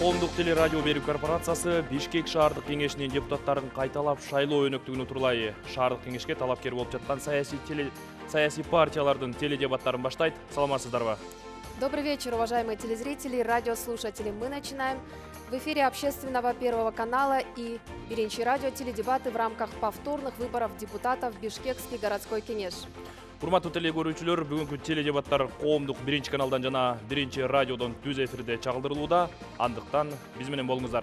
Коомдук телерадио берүү корпорациясы Бишкек шаардык кеңешинин депутаттарын кайталап шайлоо өнөктүгүн турулай шаардык кеңешке талапкер болуп жаткан саясий партиялардын теледебаттарын баштайт. Саламатсыздарбы? Добрый вечер, уважаемые телезрители и радиослушатели. Мы начинаем в эфире общественного Первого канала и Биринчи радио теледебаты в рамках повторных выборов депутатов в Бишкекский городской кеңеш. Урматтуу теле көрүүчүлөр, бүгүнкү теледебаттар Коомдук Биринчи каналдан жана Биринчи радиодон түз эфирде чагылдырылууда. Андыктан биз менен болуңуздар.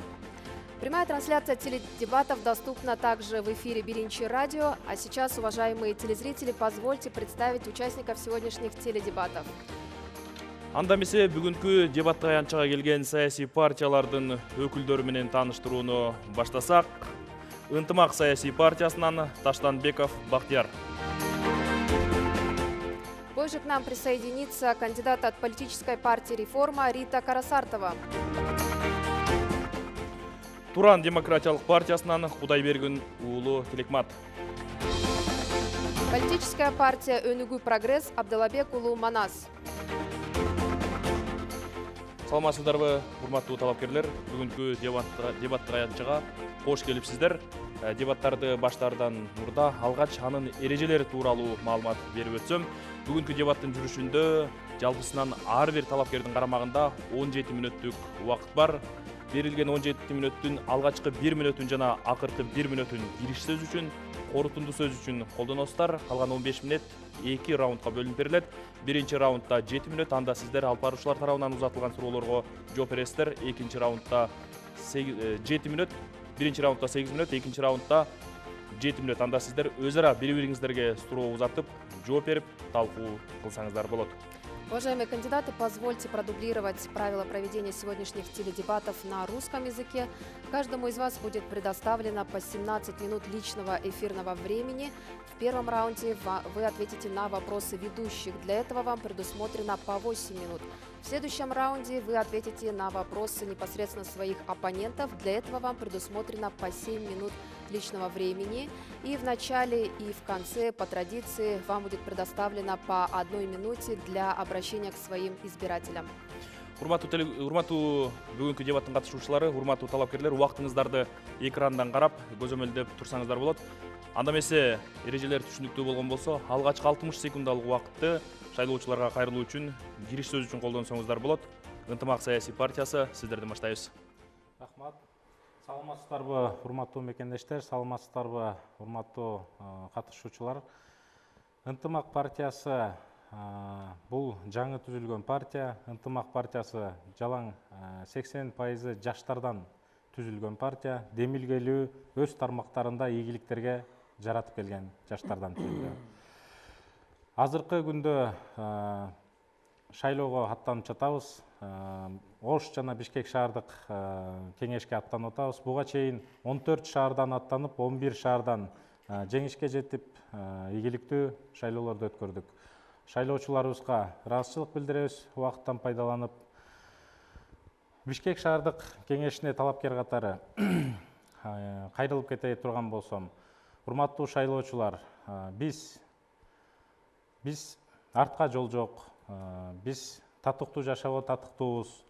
Прямая трансляция теледебатов доступна также в эфире Биринчи радио. А сейчас, уважаемые телезрители, позвольте представить участников сегодняшних теледебатов. Анда эмесе бүгүнкү дебатка аянчага келген саясий партиялардын өкүлдөрү менен тааныштырууну баштасак. Ынтымак саясий партиясынан Таштанбеков Бактияр. Позже к нам присоединится кандидат от политической партии «Реформа» Рита Карасартова. Туран демократиялык партиясынан Кудайбергин уулу Тилекмат. Политическая партия «Өнүгүү прогресс» Абдылабек уулу Манас. Саламатсыздарбы, урматтуу талапкерлер. Бүгүнкү дебатка аянчага кош келипсиздер. Дебаттарды баштаардан мурда алгач анын эрежелери тууралуу маалымат берип өтсөм, бүгүнкү дебаттын жүрүшүндө жалпысынан ар бир талапкердин карамагында 17 мүнөттүк убакыт бар. Берилген 17 мүнөттүн алгачкы 1 мүнөтүн жана акыркы 1 мүнөтүн кириш сөз үчүн, корутунду сөз үчүн колдоносуздар. Калган 15 мүнөт 2 раундка бөлүнүп берилет. Биринчи раундда 7 мүнөт, анда сиздер алып баруучулар тарабынан узатылган суроолорго жооп бересиздер. Экинчи раундда 7 мүнөт, биринчи раундда 8 мүнөт, экинчи раундда 7 мүнөт. Анда сиздер өзара бири-бириңиздерге суроо узатып, жооп берип, талкуу кылсаңыздар болот. Уважаемые кандидаты, позвольте продублировать правила проведения сегодняшних теледебатов на русском языке. Каждому из вас будет предоставлено по 17 минут личного эфирного времени. В первом раунде вы ответите на вопросы ведущих. Для этого вам предусмотрено по 8 минут. В следующем раунде вы ответите на вопросы непосредственно своих оппонентов. Для этого вам предусмотрено по 7 минут личного времени. И в начале и в конце, по традиции, вам будет предоставлено по 1 минуте для обращения к своим избирателям. Урматтуу бүгүнкү дебаттын катышуучулары, урматтуу талапкерлер, убактыңыздарды экрандан карап, көзөмөлдөп турсаңыздар болот. Анда эмесе эрежелер түшүнүктүү болгон болсо, алгачкы 60 секундалык убакытты шайлоочуларга кайрылуу үчүн, кириш сөз үчүн колдонсоңуздар болот. Ынтымак саясий партиясы, сиздерден баштайбыз. Рахмат. Саламатсыздарбы, урматтуу мекендештер, саламатсыздарбы, урматтуу катышуучулар. Ынтымак партиясы бул жаңы түзүлгөн партия. Ынтымак партиясы жалаң 80% жаштардан түзүлгөн партия. Демилгелүү өз тармактарында ийгиликтерге жаратып келген жаштардан түзүлгөн. Азыркы күндө шайлоого аттанып жатабыз. Ош жана Бишкек шаардык кеңешке аттанып атабыз. Буга чейин 14 шаардан аттанып, 11 шаардан жеңишке жетип, ийгиликтүү шайлоолорду өткөрдүк. Шайлоочуларыбызга ыраазычылык билдиребиз. Убакыттан пайдаланып, Бишкек шаардык кеңешине талапкер катары кайрылып кете турган болсом, урматтуу шайлоочулар, биз артка жол жок. Биз татыктуу жашоого татыктуубуз.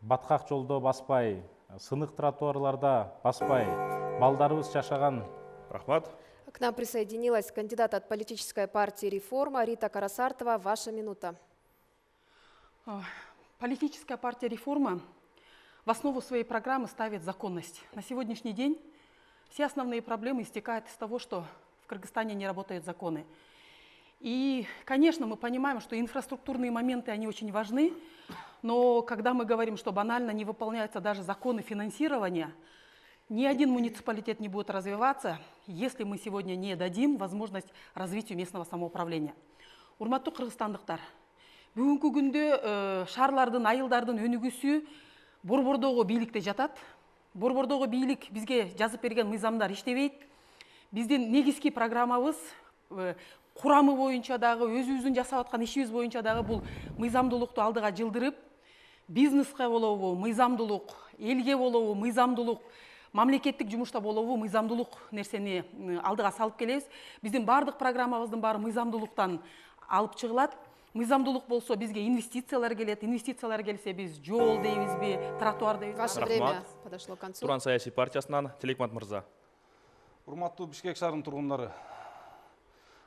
Баткак жолдо баспай, сынык тротуарларда баспай, балдарыбыз жашаган. Рахмат. К нам присоединилась кандидат от политической партии «Реформа» Рита Карасартова. Ваша минута. Политическая партия «Реформа» в основу своей программы ставит законность. На сегодняшний день все основные проблемы истекают из того, что в Кыргызстане не работают законы. И, конечно, мы понимаем, что инфраструктурные моменты, они очень важны, но когда мы говорим, что банально не выполняются даже законы финансирования, ни один муниципалитет не будет развиваться, если мы сегодня не дадим возможность развитию местного самоуправления. Урматтуу кыргызстандыктар, бүгүнкү күндө шаарлардын, айылдардын өнүгүүсү борбордогу бийликте жатат. Борбордогу бийлик бизге жазып берген мыйзамдар иштебейт. Биздин негизги программабыз курамы боюнча дагы, өзүбүздүн жасап аткан ишибиз боюнча дагы бул мыйзамдуулукту алдыга жылдырып, бизнеске болобу мыйзамдуулук, элге болобу мыйзамдуулук, мамлекеттик жумушта болобу мыйзамдуулук нерсени алдыга салып келебиз. Биздин бардык программабыздын баары мыйзамдуулуктан алып чыгылат. мыйзамдуулук болсо бизге инвестициялар келет. Инвестициялар келсе биз жол дейбизби, тротуар дейбизби. Ваше Рахмат. время подошло к концу. Туран саясий партиясынан Тилекмат мырза. Урматтуу Бишкек шаарынын тургундары,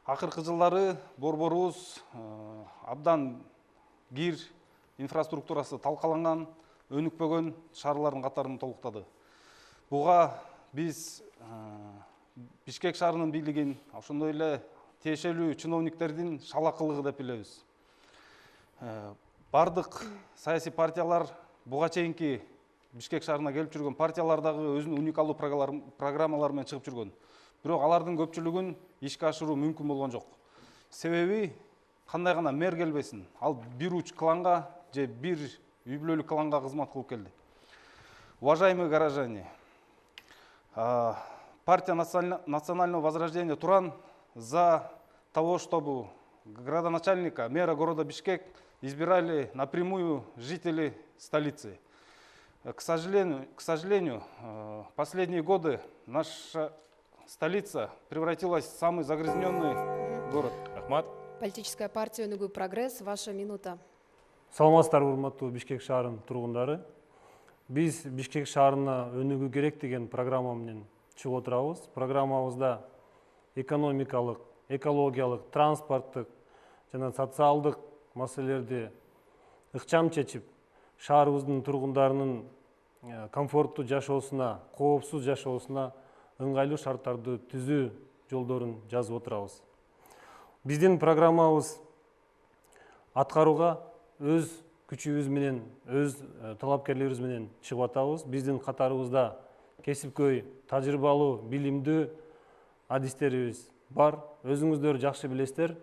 акыркы жылдары борборубуз абдан кир инфраструктурасы талкаланган, өнүкпөгөн шаарлардын катарын толуктады. Буга биз Бишкек шаарынын бийлигин, ошондой эле тиешелүү чиновниктердин шалакылыгы деп билебиз. Бардык саясий партиялар буга чейинки Бишкек шаарына келип жүргөн партиялардагы өзүнүн уникалдуу программалары менен чыгып жүргөн. Бирок алардын көпчүлүгүн ишке ашыруу мүмкүн болгон жок. Себеби кандай гана мэр келбесин, ал бир уч кланга же бир үй бүлөлүк кланга кызмат кылып келди. Уважаемые горожане, партия Национального возрождения Туран за того, чтобы градоначальника, мэра города Бишкек избирали напрямую жители столицы. К сожалению, последние годы наша столица превратилась в самый загрязненный город. Рахмат. Политическая партия «Өнүгүү прогресс», ваша минута. Саламатсыздар, урматтуу Бишкек шаарынын тургундары. Биз Бишкек шаарына өнүгүү керек деген программа менен чыгып отурабыз. Программабызда экономикалык, экологиялык, транспорттук жана социалдык маселелерди ыкчам чечип, шаарыбыздын тургундарынын комфорттуу жашоосуна, коопсуз жашоосуна ыңгайлуу шарттарды түзүү жолдорун жазып отурабыз. Биздин программабыз аткарууга өз күчүбүз менен, өз талапкерлерибиз менен чыгып атабыз. Биздин катарыбызда кесипкөй, тажрыйбалуу, билимдүү адистерибиз бар. Өзүңүздөр жакшы билесиздер,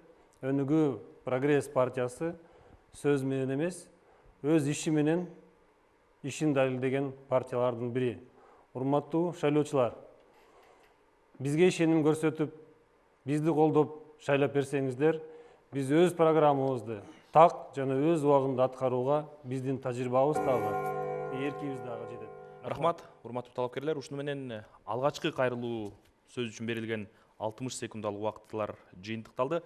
Өнүгүү прогресс партиясы сөз менен эмес, өз иши менен ишин далилдеген партиялардын бири. Урматтуу шайлоочулар, бизге ишеним көрсөтүп, бизди колдоп шайлап берсеңиздер, биз өз программабызды так жана өз убагында аткарууга биздин тажрыйбабыз дагы, эркибиз дагы жетет. Рахмат, урматтуу талапкерлер. Ушуну менен алгачкы кайрылуу сөз үчүн берилген 60 секундалык убактылар жыйынтыкталды.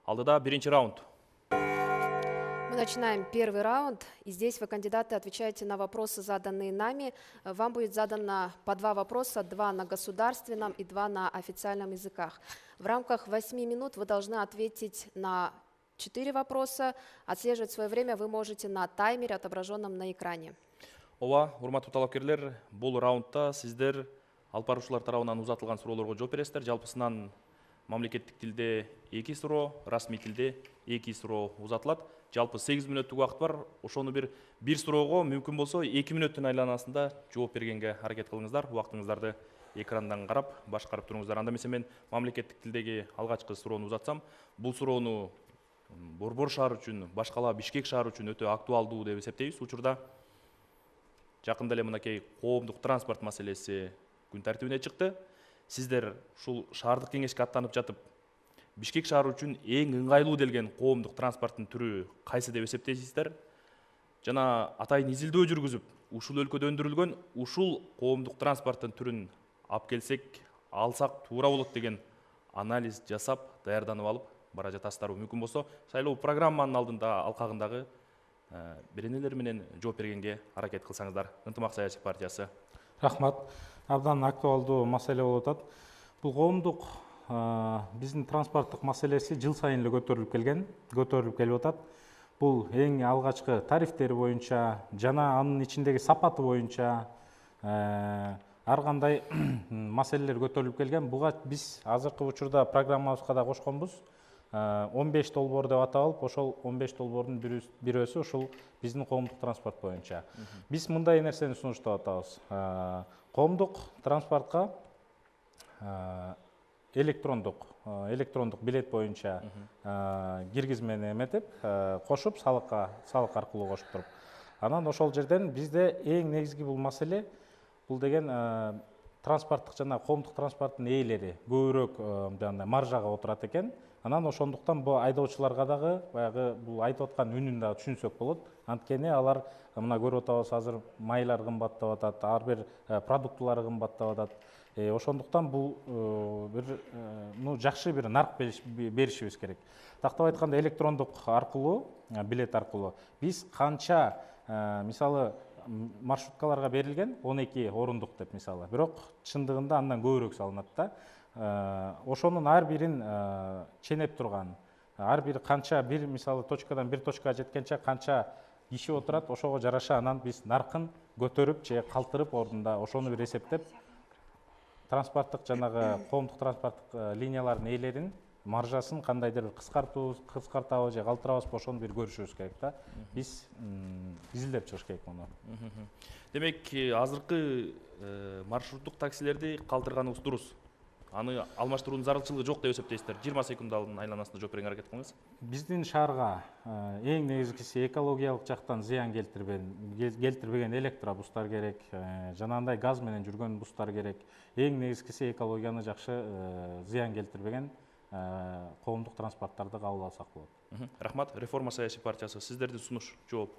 Алдыда биринчи раунд. Мы начинаем первый раунд. И здесь вы, кандидаты, отвечаете на вопросы, заданные нами. Вам будет задано по 2 вопроса, 2 на государственном и 2 на официальном языках. В рамках 8 минут вы должны ответить на 4 вопроса. Отслеживать свое время вы можете на таймере, отображенном на экране. Ооба, урматтуу талапкерлер, бул раундда сиздер алып баруучулар тарабынан узатылган суроолорго жооп бересиздер. Жалпысынан мамлекеттик тилде 2 суроо, расмий тилде 2 суроо узатылат. Жалпы 8 мүнөттүк убакыт бар. Ошону бир суроого мүмкүн болсо 2 мүнөттүн айланасында жооп бергенге аракет кылыңыздар. Убактыңыздарды экрандан карап, башкарып туруңуздар. Анда эмесе мен мамлекеттик тилдеги алгачкы суроону узатсам, бул суроону Борбор шаар үчүн, башкала Бишкек шаары үчүн өтө актуалдуу деп эсептейбиз. Учурда жакында эле мынакей коомдук транспорт маселеси күн тартибине чыкты. Сиздер ушул шаардык кеңешке аттанып жатып, Бишкек шаары үчүн эң ыңгайлуу делген коомдук транспорттун түрү кайсы деп эсептейсиздер? Жана атайын изилдөө жүргүзүп, ушул өлкөдө өндүрүлгөн ушул коомдук транспорттун түрүн алып келсек, алсак туура болот деген анализ жасап, даярданып алып бара жатасыздар. Мүмкүн болсо, шайлоо программанын алдында алкагындагы беренелер менен жооп бергенге аракет кылсаңыздар. Ынтымак саясий партиясы. Рахмат. Абдан актуалдуу маселе болуп атат. Бул коомдук биздин транспорттук маселеси жыл сайын эле көтөрүлүп келип атат. Бул эң алгачкы тарифтери боюнча жана анын ичиндеги сапаты боюнча ар кандай маселелер көтөрүлүп келген. Буга биз азыркы учурда программабызга да кошконбуз. 15 долбоор деп атап алып, ошол 15 долбоордун бирөөсү ушул биздин коомдук транспорт боюнча. Биз мындай нерсени сунуштап атабыз. Коомдук транспортко электрондук билет боюнча киргизмени эметип, кошуп, салык аркылуу кошуп туруп. Анан ошол жерден бизде эң негизги бул маселе, бул деген транспорттук жана коомдук транспорттун ээлери көбүрөөк маржага отурат экен. Анан ошондуктан бул айдоочуларга дагы баягы бул айтып аткан үнүн дагы түшүнсөк болот. Анткени алар мына көрүп атабыз азыр майлар кымбаттап атат, ар бир продуктылар кымбаттап атат. Ошондуктан бул бир жакшы бир нарк беришибиз керек. Тактап айтканда электрондук аркылуу, билет аркылуу биз канча мисалы маршруткаларга берилген 12 орундук деп мисалы, бирок чындыгында андан көбүрөөк салынат да. Ошонун ар бирин ченеп турган, ар бир канча бир мисалы точкадан бир точкага жеткенче канча киши отурат, ошого жараша анан биз наркын көтөрүп же калтырып ордунда ошону бир эсептеп транспорттук жанагы коомдук транспорттук линиялардын ээлерин маржасын кандайдыр бир кыскартабы же калтырабызбы ошону бир көрүшүбүз керек да. Биз изилдеп чыгыш керек муну. Демек, азыркы маршруттук таксилерди калтырганыбыз дурус. Аны алмаштыруунун зарылчылыгы жок деп эсептейсиздер. 20 секундалдын айланасында жооп берүүгө аракет кылыңыз. Биздин шаарга эң негизгиси экологиялык жактан зыян келтирбеген электробустар керек, жанагындай газ менен жүргөн бустар керек. Эң негизгиси экологияны жакшы зыян келтирбеген коомдук транспорттарды кабыл алсак болот. Рахмат. Реформа саясий партиясы, сиздердин сунуш жооп.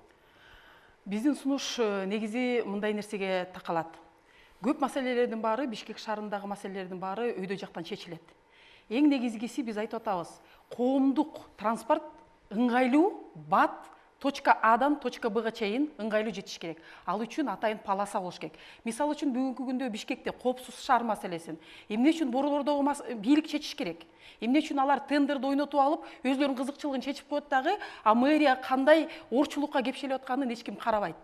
Биздин сунуш негизи мындай нерсеге такалат. Көп маселелердин баары, Бишкек шаарындагы маселелердин баары өйдө жактан чечилет. Эң негизгиси биз айтып атабыз, коомдук транспорт ыңгайлуу, бат, точка Адан точка Бга чейин ыңгайлуу жетиш керек. Ал үчүн атайын полоса болуш керек. Мисалы үчүн бүгүнкү күндө Бишкекте коопсуз шаар маселесин эмне үчүн борбордогу бийлик чечиш керек? Эмне үчүн алар тендерди ойнотуп алып, өзлөрүнүн кызыкчылыгын чечип коет дагы, а мэрия кандай орчулукка кепшелип атканын эч ким карабайт.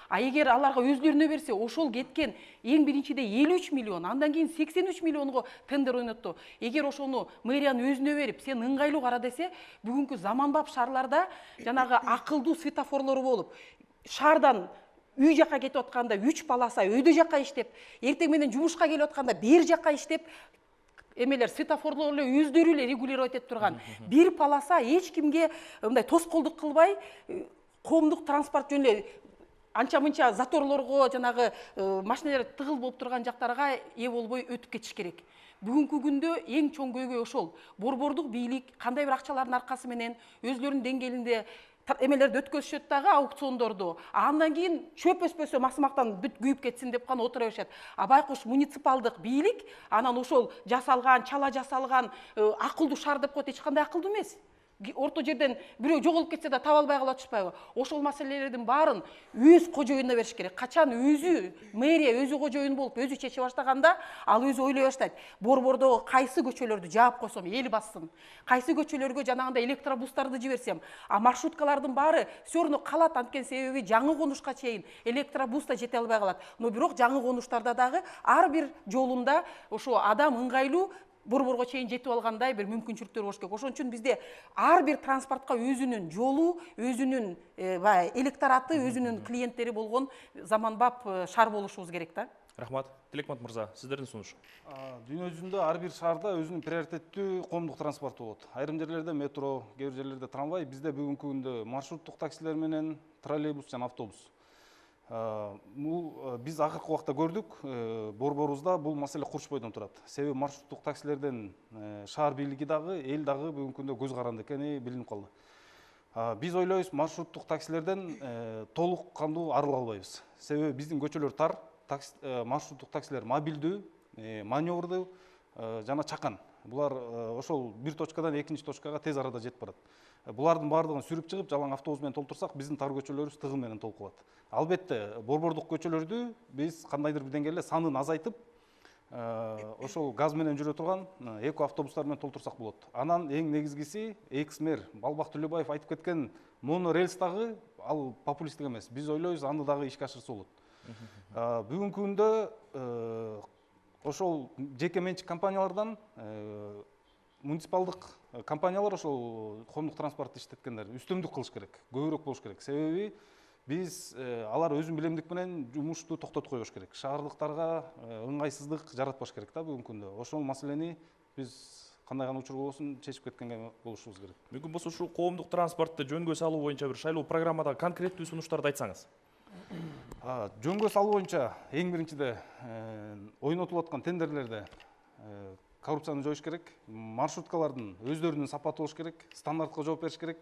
А эгер аларга өзлөрүнө берсе, ошол кеткен эң биринчиде 53 миллион, андан кийин 83 миллионго тендер ойнотту. Эгер ошону мэриянын өзүнө берип, сен ыңгайлуу кара десе, бүгүнкү заманбап шаарларда жанагы акылдуу светофорлору болуп, шаардан үй жакка кетип атканда 3 полоса өйдө жакка иштеп, эртең менен жумушка келип атканда бер жакка иштеп, эмелер светофорлор эле өздөрү эле регулировать этип турган. Бир полоса эч кимге мындай тоскоолдук кылбай, коомдук транспорт жөнүндө анча-мынча заторлорго, жанагы машиналар тыгыл болуп турган жактарга ээ болбой өтүп кетиш керек. Бүгүнкү күндө эң чоң көйгөй ошол. Борбордук бийлик кандай бир акчалардын аркасы менен өзлөрүнүн деңгээлинде эмелерди өткөзүшөт дагы, аукциондорду. Андан кийин чөп өспөсө масымактан бүт күйүп кетсин деп гана отура беришет. А байкуш муниципалдык бийлик анан ошол жасалган, чала жасалган акылдуу шаар деп коет, эч кандай акылдуу эмес. Орто жерден бирөө жоголуп кетсе да таба албай калып атышпайбы? Ошол маселелердин баарын өз кожоюнуна бериш керек. Качан өзү мэрия өзү кожоюн болуп, өзү чече баштаганда, ал өзү ойлой баштайт. Борбордогу кайсы көчөлөрдү жаап койсом эл бассын, кайсы көчөлөргө жанагындай электробустарды жиберсем, а маршруткалардын баары все равно калат, анткени себеби жаңы конушка чейин электробус да жете албай калат. Но бирок жаңы конуштарда дагы ар бир жолунда ошо адам ыңгайлуу борборго чейин жетип алгандай бир мүмкүнчүлүктөр болуш керек. Ошон үчүн бизде ар бир транспортко өзүнүн жолу, өзүнүн электораты, өзүнүн клиенттери болгон заманбап шаар болушубуз керек да. Рахмат. Тилекмат мырза, сиздердин сунуш. Дүйнө жүзүндө ар бир шаарда өзүнүн приоритеттүү коомдук транспорту болот. Айрым жерлерде метро, кээ бир жерлерде трамвай, бизде бүгүнкү күндө маршруттук таксилер менен троллейбус жана автобус. Биз акыркы убакта көрдүк, борборубузда бул маселе курчпойдон турат. Себеби маршруттук таксилерден шаар бийлиги дагы, эл дагы бүгүнкү күндө көз каранды экени билинип калды. Биз ойлойбуз, маршруттук таксилерден толук кандуу арыла албайбыз. Себеби биздин көчөлөр тар, маршруттук таксилер мобилдүү, маневрдуу жана чакан. Булар ошол бир точкадан экинчи точкага тез арада жетип барат. Булардын баардыгын сүрүп чыгып, жалаң автобус менен толтурсак, биздин тар көчөлөрүбүз тыгын менен толуп калат. Албетте, борбордук көчөлөрдү биз кандайдыр бир деңгээлде санын азайтып, ошол газ менен жүрө турган эко автобустар менен толтурсак болот. Анан эң негизгиси экс-мэр Балбак Төлөбаев айтып кеткен монорельс дагы ал популисттик эмес. Биз ойлойбуз, аны дагы ишке ашырса болот. Бүгүнкү күндө ошол жеке менчик компаниялардан муниципалдык компаниялар ошол коомдук транспортты иштеткендер үстөмдүк кылыш керек, көбүрөөк болуш керек. Себеби биз алар өзүн билемдик менен жумушту токтотуп койбош керек. Шаардыктарга ыңгайсыздык жаратпаш керек да бүгүнкү күндө. Ошол маселени биз кандай гана учур болбосун чечип кеткенге болушубуз керек. Мүмкүн болсо ушул коомдук транспортты жөнгө салуу боюнча бир шайлоо программада конкреттүү сунуштарды айтсаңыз. Жөнгө салуу боюнча эң биринчиде ойнотулуп аткан тендерлерде коррупцияны жоюш керек, маршруткалардын өздөрүнүн сапаты болуш керек, стандартка жооп бериш керек.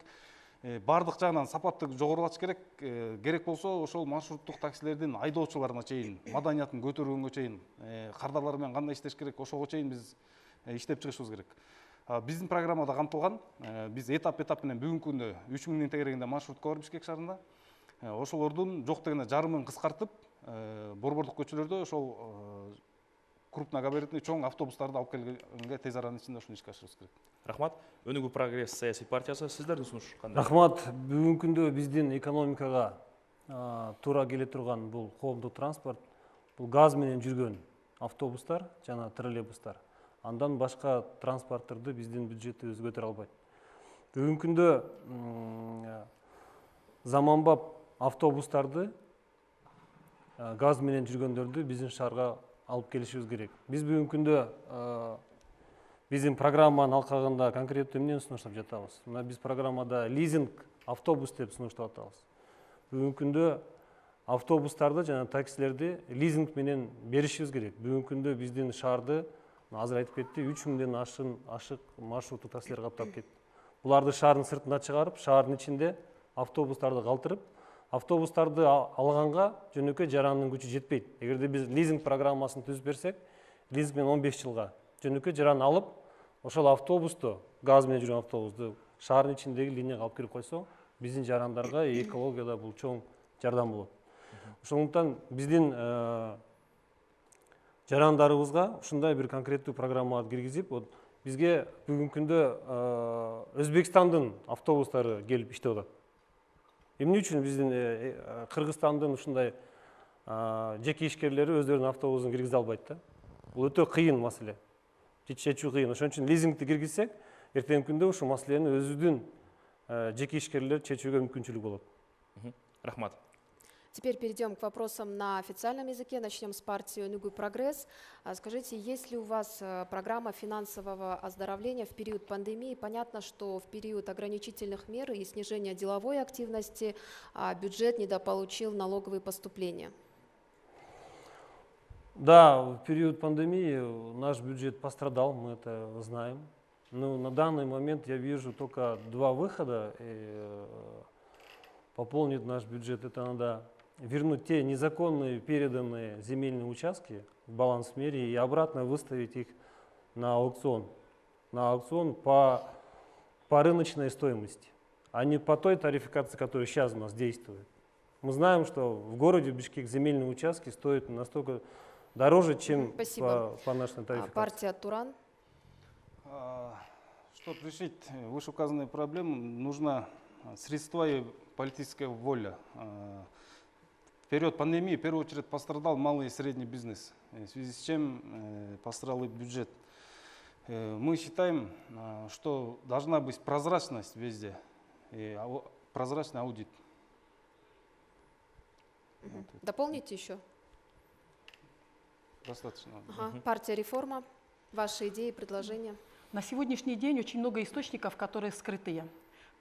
бардык жагынан сапатты жогорулатыш керек. Керек болсо ошол маршруттук таксилердин айдоочуларына чейин, маданиятын көтөргөнгө чейин, кардарлар менен кандай иштеш керек, ошого чейин биз иштеп чыгышыбыз керек. Биздин программада камтылган. Биз этап менен бүгүнкү күндө 3000 тегерегинде маршрутка бар Бишкек шаарында. Ошолордун жок дегенде жарымын кыскартып, борбордук көчөлөрдө ошол крупногабаритный чоң автобустарды алып келгенге тез аранын ичинде ушуну ишке ашырыбыз керек. Рахмат. Өнүгүү прогресс саясий партиясы сиздердин сунуш кандай? Рахмат. Бүгүнкү күндө биздин экономикага туура келе турган бул коомдук транспорт, бул газ менен жүргөн автобустар жана троллейбустар. Андан башка транспортторду биздин бюджетибиз көтөрө албайт. Бүгүнкү күндө заманбап автобустарды, газ менен жүргөндөрдү биздин шаарга алып келишибиз керек. Биз бүгүнкү күндө биздин программанын алкагында конкреттүү эмнени сунуштап жатабыз? Мына биз программада лизинг автобус деп сунуштап атабыз. Бүгүнкү күндө автобустарды жана таксилерди лизинг менен беришибиз керек. Бүгүнкү күндө биздин шаарды азыр айтып кетти, 3000ден ашык маршруттук таксилер каптап кетти. Буларды шаардын сыртына чыгарып, шаардын ичинде автобустарды калтырып, автобустарды алганга жөнөкөй жарандын күчү жетпейт. Эгерде биз лизинг программасын түзүп берсек, лизинг менен 15 жылга жөнөкөй жаран алып, ошол автобусту, газ менен жүргөн автобусту шаардын ичиндеги линияга алып кирип койсо, биздин жарандарга экологияда бул чоң жардам болот. Ошондуктан биздин жарандарыбызга ушундай бир конкреттүү программаларды киргизип, бизге бүгүнкү күндө Өзбекстандын автобустары келип иштеп атат. Эмне үчүн биздин Кыргызстандын ушундай жеке ишкерлери өздөрүнүн автобусун киргизе албайт да? Бул өтө кыйын маселе. Чечүү кыйын. Ошон үчүн лизингти киргизсек, эртеңки күндө ушул маселени өзүбүздүн жеке ишкерлер чечүүгө мүмкүнчүлүк болот. Рахмат. Теперь перейдем к вопросам на официальном языке. Начнем с партии «Өнүгүү прогресс». Скажите, есть ли у вас программа финансового оздоровления в период пандемии? Понятно, что в период ограничительных мер и снижения деловой активности бюджет недополучил налоговые поступления. Да, в период пандемии наш бюджет пострадал, мы это знаем. Но на данный момент я вижу только два выхода. И пополнить наш бюджет, это надо вернуть те незаконные переданные земельные участки в баланс в мире и обратно выставить их на аукцион. На аукцион по рыночной стоимости, а не по той тарификации, которая сейчас у нас действует. Мы знаем, что в городе Бишкек земельные участки стоят настолько дороже, чем по нашей тарификации. Партия «Туран». Чтобы решить вышеуказанные проблемы, нужно средства и политическая воля. В период пандемии в первую очередь пострадал малый и средний бизнес, в связи с чем пострадал и бюджет. Мы считаем, что должна быть прозрачность везде, и прозрачный аудит. Дополните еще? Достаточно. Партия «Реформа». Ваши идеи, предложения? На сегодняшний день очень много источников, которые скрытые.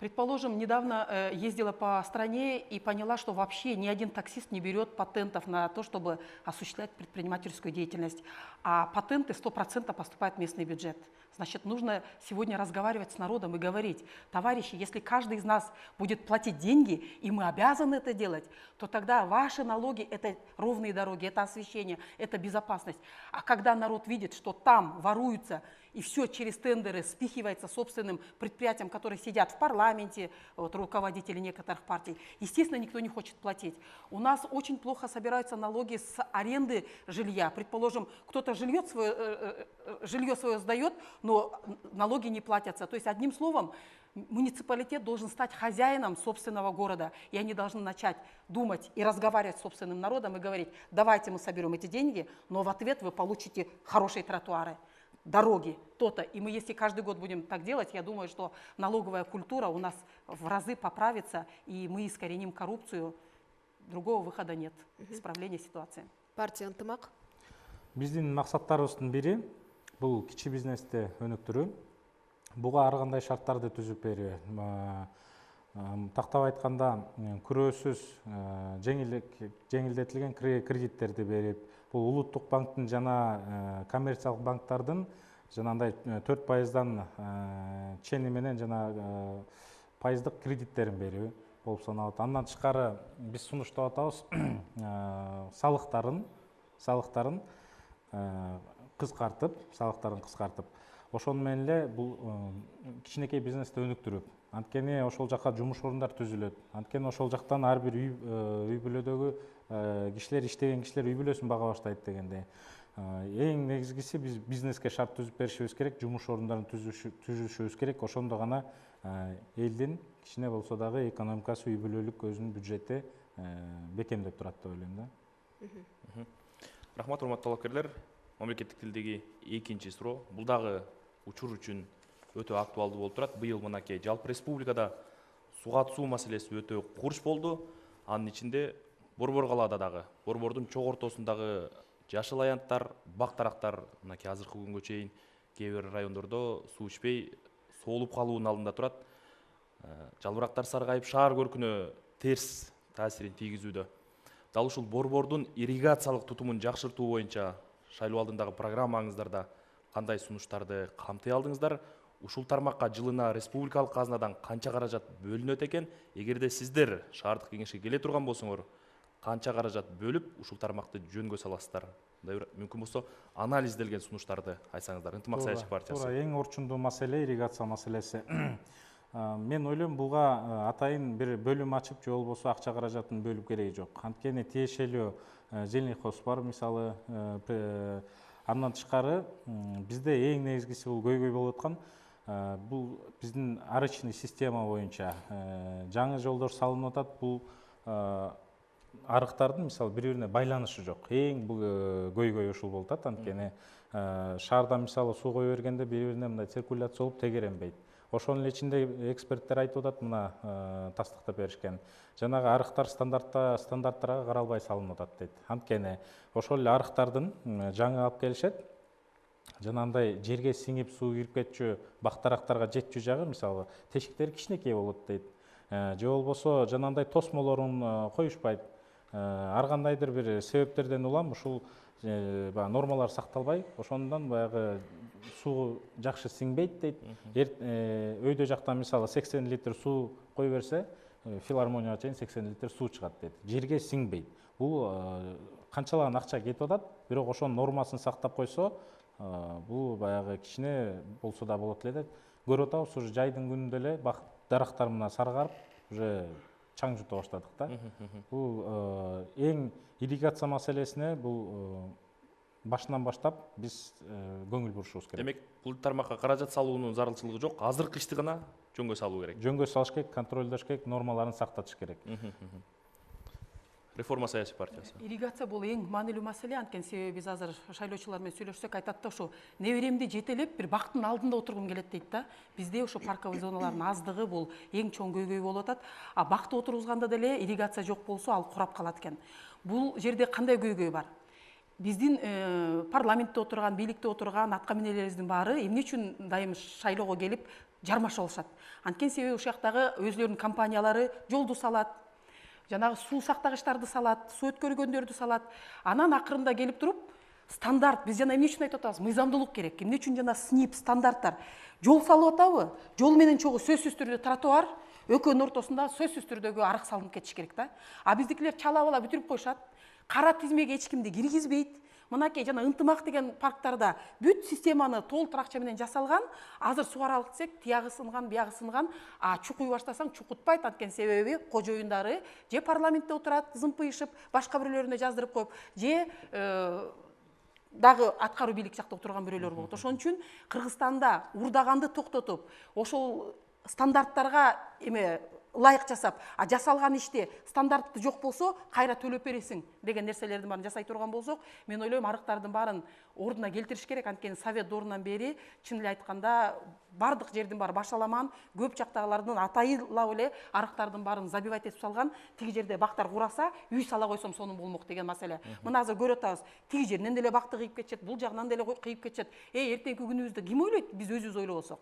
Предположим, недавно ездила по стране и поняла, что вообще ни один таксист не берет патентов на то, чтобы осуществлять предпринимательскую деятельность. А патенты 100% поступают в местный бюджет. Значит, нужно сегодня разговаривать с народом и говорить: товарищи, если каждый из нас будет платить деньги, и мы обязаны это делать, то тогда ваши налоги – это ровные дороги, это освещение, это безопасность. А когда народ видит, что там воруются, и все через тендеры спихивается собственным предприятиям, которые сидят в парламенте, вот, руководители некоторых партий, естественно, никто не хочет платить. У нас очень плохо собираются налоги с аренды жилья. Предположим, кто-то жилье свое сдает, но налоги не платятся. То есть, одним словом, муниципалитет должен стать хозяином собственного города, и они должны начать думать и разговаривать с собственным народом и говорить: давайте мы соберем эти деньги, но в ответ вы получите хорошие тротуары, дороги, то-то. И мы, если каждый год будем так делать, я думаю, что налоговая культура у нас в разы поправится, и мы искореним коррупцию. Другого выхода нет. Исправления ситуации. Партия «Ынтымак». Биздин максаттарыбыздын бири бул кичи бизнести өнүктүрүү. Буга ар кандай шарттарды түзүп берүү. Тактап айтканда, күрөөсүз жеңилдетилген кредиттерди берип, бул улуттук банктын жана коммерциялык банктардын жанагындай 4%-дан чени менен жана пайыздык кредиттерин берүү болуп саналат. Андан тышкары биз сунуштап атабыз салыктарын кыскартып, ошону менен эле бул кичинекей бизнести өнүктүрүп, анткени ошол жака жумуш орундар түзүлөт. Анткени ошол жактан ар бир үй бүлөдөгү кишилер, иштеген кишилер үй бүлөсүн бага баштайт дегенде. Эң негизгиси биз бизнеске шарт түзүп беришибиз керек, жумуш орундарын түзүшүбүз керек. Ошондо гана элдин кичине болсо дагы экономикасы, үй бүлөлүк өзүнүн бюджети бекемдеп турат деп ойлойм да. Рахмат, урматтуу талапкерлер. Мамлекеттик тилдеги экинчи суроо. Бул дагы учур үчүн өтө актуалдуу болуп турат. Быйыл мынакей жалпы республикада суга суу маселеси өтө курч болду. Анын ичинде Борбор калаада дагы, Борбордун чок ортосундагы жашыл аянттар, бак тарактар мынакей азыркы күнгө чейин кээ бир райондордо суу ичпей соолуп калуунун алдында турат. Жалбырактар саргайып, шаар көркүнө терс таасирин тийгизүүдө. Дал ушул Борбордун ирригациялык тутумун жакшыртуу боюнча шайлоо алдындагы программаңыздарда кандай сунуштарды камтый алдыңыздар? Ушул тармакка жылына республикалык казынадан канча каражат бөлүнөт экен? Эгерде сиздер шаардык кеңешке келе турган болсоңор, канча каражат бөлүп ушул тармакты жөнгө саласыздар? Мүмкүн болсо анализделген сунуштарды айтсаңыздар. Ынтымак саясий партиясы. Туура, эң орчундуу маселе ирригация маселеси. Мен ойлойм, буга атайын бир бөлүм ачып же болбосо акча каражатын бөлүп кереги жок. Анткени тиешелүү зеленый бар мисалы. Андан тышкары бизде эң негизгиси бул көйгөй болуп аткан. Бул биздин арычный система боюнча жаңы жолдор салынып атат. Бул арыктардын мисалы бири-бирине байланышы жок. Эң бул көйгөй ушул болуп атат. Анткени шаарда мисалы суу кое бергенде бири-бирине мындай циркуляция болуп тегеренбейт. Ошонун эле ичинде эксперттер айтып атат, мына тастыктап беришкен. Жанагы арыктар стандарттарга каралбай салынып атат дейт. Анткени ошол эле арыктардын жаңы алып келишет. Жанагындай жерге сиңип суу кирип кетчү бактарактарга жетчү жагы мисалы тешиктери кичинекей болот дейт. Же болбосо жанагындай тосмолорун коюшпайт. Ар кандайдыр бир себептерден улам ушул нормалар сакталбай, ошондон баягы суу жакшы сиңбейт дейт. Өйдө жакта мисалы 80 литр суу кой берсе, филармонияга чейин 80 литр суу чыгат дейт. Жерге сиңбейт. Бул канчалаган акча кетип атат, бирок ошонун нормасын сактап койсо, бул баягы кичине болсо да болот эле дейт. Көрүп атабыз, уже жайдын күнүндө эле дарактар мына саргарып, уже чаң жута баштадык да. Бул эң ирригация маселесине бул башынан баштап биз көңүл бурушубуз керек. Демек, бул тармакка каражат салуунун зарылчылыгы жок, азыркы ишти гана жөнгө салуу керек. Жөнгө салыш керек, контролдош керек, нормаларын сактатыш керек. Реформа саясий партиясы. Ирригация бул эң маанилүү маселе, анткени себеби биз азыр шайлоочулар менен сүйлөшсөк айтат да, ошо неберемди жетелеп бир бактын алдында отургум келет дейт да. Бизде ошо парковый зоналардын аздыгы бул эң чоң көйгөй болуп атат. А бакты отургузганда деле ирригация жок болсо ал курап калат экен. Бул жерде кандай көйгөй бар? Биздин парламентте отурган, бийликте отурган атка минелерибиздин баары эмне үчүн дайым шайлоого келип жармаша алышат? Анткени себеби ушул жактагы өзлөрүнүн компаниялары жолду салат, жанагы суу сактагычтарды салат, суу өткөргөндөрдү салат. Анан акырында келип туруп стандарт, биз жана эмне үчүн айтып атабыз? Мыйзамдуулук керек. Эмне үчүн жана СНИП стандарттар? Жол салып атабы? Жол менен чогуу сөзсүз түрдө тротуар, экөөнүн ортосунда сөзсүз түрдөгү арык салынып кетиш керек да. А биздикилер чала бала бүтүрүп коюшат. Кара тизмеге эч кимди киргизбейт. Мынакей жана ынтымак деген парктарда бүт системаны толтур акча менен жасалган. Азыр сугаралык десек, тиягы сынган, биягы сынган, а чукуй баштасаң чукутпайт. Анткени себеби кожоюндары же парламентте отурат, зымпыйышып, башка бирөөлөрүнө жаздырып коюп, же дагы аткаруу бийлик жакта отурган бирөөлөр болот. Ошон үчүн Кыргызстанда урдаганды токтотуп, ошол стандарттарга ылайык жасап, жасалган иште стандарты жок болсо, кайра төлөп бересиң деген нерселердин баарын жасай турган болсок, мен ойлойм арыктардын баарын ордуна келтириш керек. Анткени Совет дорунан бери чын эле айтканда бардык жердин баары башаламан, көп жактагылардын атайылап эле арыктардын баарын забивать этип салган. Тиги жерде бактар кураса, үй сала койсом сонун болмок деген маселе. Мына азыр көрүп атабыз, тиги жеринен деле бакты кыйып кетишет, бул жагынан деле кыйып кетишет. Эртеңки күнүбүздө ким ойлойт? Биз өзүбүз ойлобосок.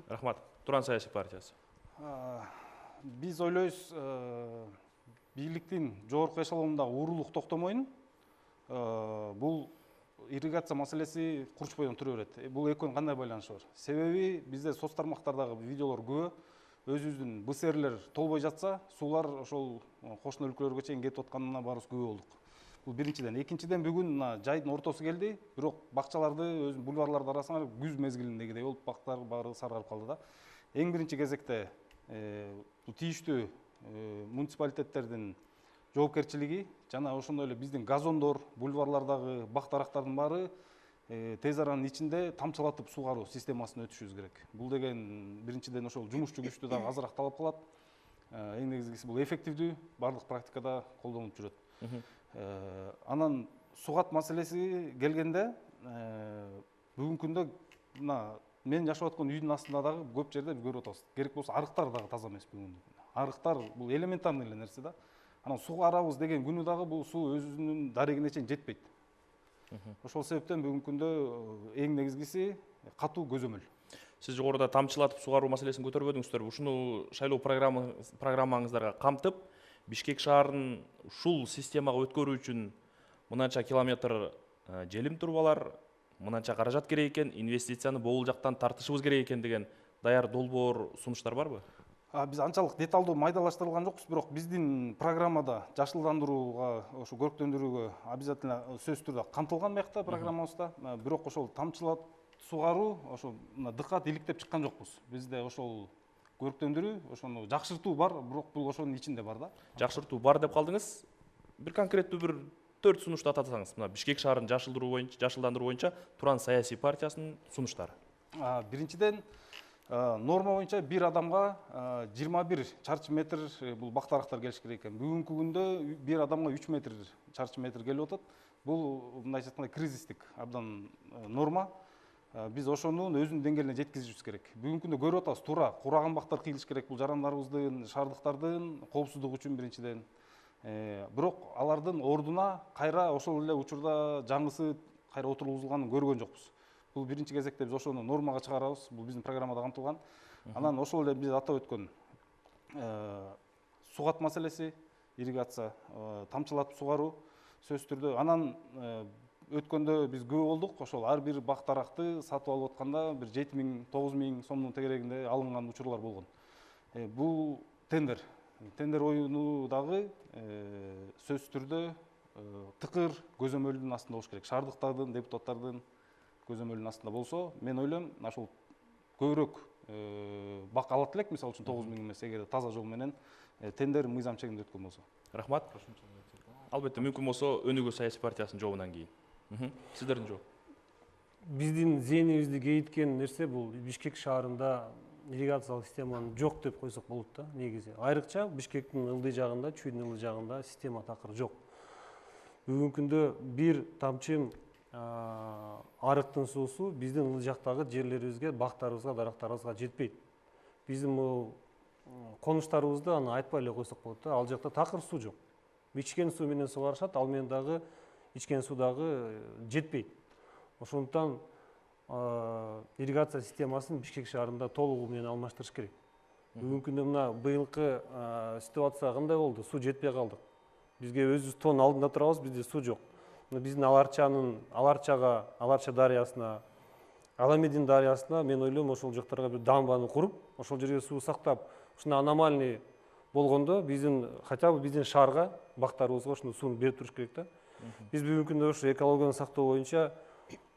Рахмат. Туран саясий партиясы. Биз ойлойбуз, бийликтин жогорку эшелонундагы уурулук токтомойун. Бул ирригация маселеси курчпойдон тура берет. Бул экөөнүн кандай байланышы бар? Себеби бизде соц тармактардагы видеолор көп. өзүбүздүн БСРлер толбой жатса, суулар ошол кошуна өлкөлөргө чейин кетип атканына баарыбыз күбө болдук. Бул биринчиден. Экинчиден, бүгүн мына жайдын ортосу келди, бирок бакчаларды, өз бульварларды карасаңар, күз мезгилиндегидей болуп, бактар баары саргайып калды да. Эң биринчи кезекте бул тийиштүү муниципалитеттердин жоопкерчилиги жана ошондой эле биздин газондор, бульварлардагы бак дарактардын баары тез аранын ичинде тамчылатып сугаруу системасына өтүшүбүз керек. Бул деген биринчиден ошол жумушчу күчтү дагы азыраак талап кылат. Эң негизгиси бул эффективдүү, барлык практикада колдонулуп жүрөт. Анан сугат маселеси келгенде, бүгүнкү күндө мына мен жашап аткан үйдүн астында дагы көп жерде биз көрүп атабыз. Керек болсо арыктар дагы таза эмес бүгүнкү күндө. Арыктар бул элементарный эле нерсе да. Анан сугарабыз деген күнү дагы бул суу өзүнүн дарегине чейин жетпейт. Ошол себептен бүгүнкү күндө эң негизгиси катуу көзөмөл. Сиз жогоруда тамчылатып сугаруу маселесин көтөрбөдүңүздөр. Ушуну шайлоо программаңыздарга камтып, Бишкек шаарынын ушул системага өткөрүү үчүн мынанча километр желим турбалар, мынанча каражат керек экен, инвестицияны могул жактан тартышыбыз керек экен деген даяр долбоор сунуштар барбы? Биз анчалык деталдуу майдалаштырылган жокпуз, бирок биздин программада жашылдандырууга, ошо көрктөндүрүүгө обязательно сөзсүз түрдө камтылган биякта программабызда. Бирок ошол тамчылап сугаруу, ошо дыкат иликтеп чыккан жокпуз. Бизде ошол көрктөндүрүү, ошону жакшыртуу бар, бирок бул ошонун ичинде бар да. Жакшыртуу бар деп калдыңыз. Бир конкреттүү бир 4 сунушту атасаңыз, мына Бишкек шаарын жашылдандыруу боюнча Туран саясий партиясынын сунуштары. Биринчиден, норма боюнча бир адамга 21 чарчы метр бул бак дарактар келиш керек экен. Бүгүнкү күндө бир адамга 3 метр чарчы метр келип атат. Бул мындайча айтканда кризистик абдан норма. Биз ошонун өзүнүн деңгээлине жеткизишибиз керек. Бүгүнкү күндө көрүп атабыз, туура кураган бактар кыйылыш керек. Бул жарандарыбыздын, шаардыктардын коопсуздугу үчүн биринчиден. Бирок алардын ордуна кайра ошол эле учурда жаңысы кайра отургузулганын көргөн жокпуз. Бул биринчи кезекте биз ошону нормага чыгарабыз. Бул биздин программада камтылган. Анан ошол эле биз атап өткөн сугат маселеси, ирригация, тамчылатып сугаруу сөзсүз түрдө. Анан өткөндө биз күбө болдук, ошол ар бир бак даракты сатып алып атканда бир 7000, 9000 сомдун тегерегинде алынган учурлар болгон. Бул тендер оюну дагы сөзсүз түрдө тыкыр көзөмөлдүн астында болуш керек. Шаардыктардын, депутаттардын көзөмөлүнүн астында болсо, мен ойлойм, ошол көбүрөөк бак алат элек, мисалы үчүн 9000 эмес, эгер таза жол менен тендер мыйзам чегинде өткөн болсо. Рахмат. Албетте, мүмкүн болсо Өнүгүү саясий партиясынын жообунан кийин. Сиздердин жооп. Биздин зээнибизди кейиткен нерсе бул Бишкек шаарында ирригациялык системаны жок деп койсок болот да, негизи. Айрыкча Бишкектин ылдый жагында, чүйдүн ылдый жагында система такыр жок. Бүгүнкү күндө бир тамчы арыктын суусу биздин ылдый жактагы жерлерибизге, бактарыбызга, дарактарыбызга жетпейт. Биздин бул конуштарыбызды аны айтпай эле койсок болот да, ал жакта такыр суу жок. Ичкен суу менен сугарышат, ал менен дагы ичкен суу дагы жетпейт. Ошондуктан ирригация системасын Бишкек шаарында толугу менен алмаштырыш керек. Бүгүнкү күндө мына быйылкы ситуация кандай болду? Суу жетпей калдык. Бизге өзүбүз тоонун алдында турабыз, бизде суу жок. Биздин Аларча дарыясына, Аламедин дарыясына мен ойлойм ошол жактарга бир дамбаны куруп, ошол жерге суу сактап, ушундай аномальный болгондо биздин хотя бы биздин шаарга, бактарыбызга ушуну сууну берип туруш керек да. Биз бүгүнкү күндө ушу экологияны сактоо боюнча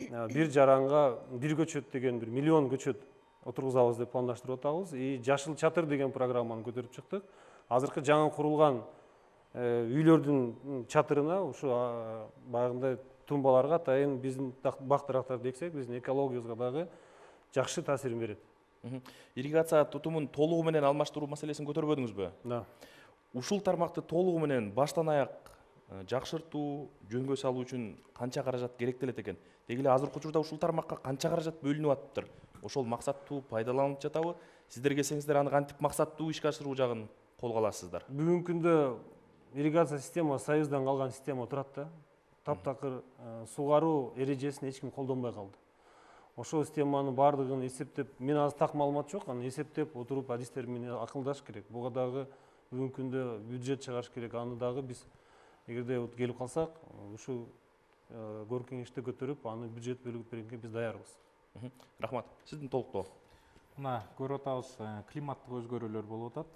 бир жаранга бир көчөт деген бир миллион көчөт отургузабыз деп пландаштырып атабыз. И жашыл чатыр деген программаны көтөрүп чыктык. Азыркы жаңы курулган үйлөрдүн чатырына ушу баягындай тумбаларга атайын биздин бак дарактарды эксек, биздин экологиябызга дагы жакшы таасирин берет. Ирригация тутумун толугу менен алмаштыруу маселесин көтөрбөдүңүзбү? Да. Ушул тармакты толугу менен баштан аяк жакшыртуу, жөнгө салуу үчүн канча каражат керектелет экен? Деги эле азыркы учурда ушул тармакка канча каражат бөлүнүп атыптыр? Ошол максаттуу пайдаланылып жатабы? Сиздер келсеңиздер аны кантип максаттуу ишке ашыруу жагын колго аласыздар? Бүгүнкү күндө ирригация система Союздан калган система турат да. Таптакыр сугаруу эрежесин эч ким колдонбой калды. Ошол системанын баардыгын эсептеп, мен азыр так маалымат жок, аны эсептеп отуруп адистер менен акылдаш керек. Буга дагы бүгүнкү күндө бюджет чыгарыш керек. Аны дагы биз эгерде келип калсак, ушу кеңеште көтөрүп, аны бюджет бөлүп бергенге биз даярбыз. Рахмат. Сиздин толуктоо. Мына көрүп атабыз, климаттык өзгөрүүлөр болуп атат.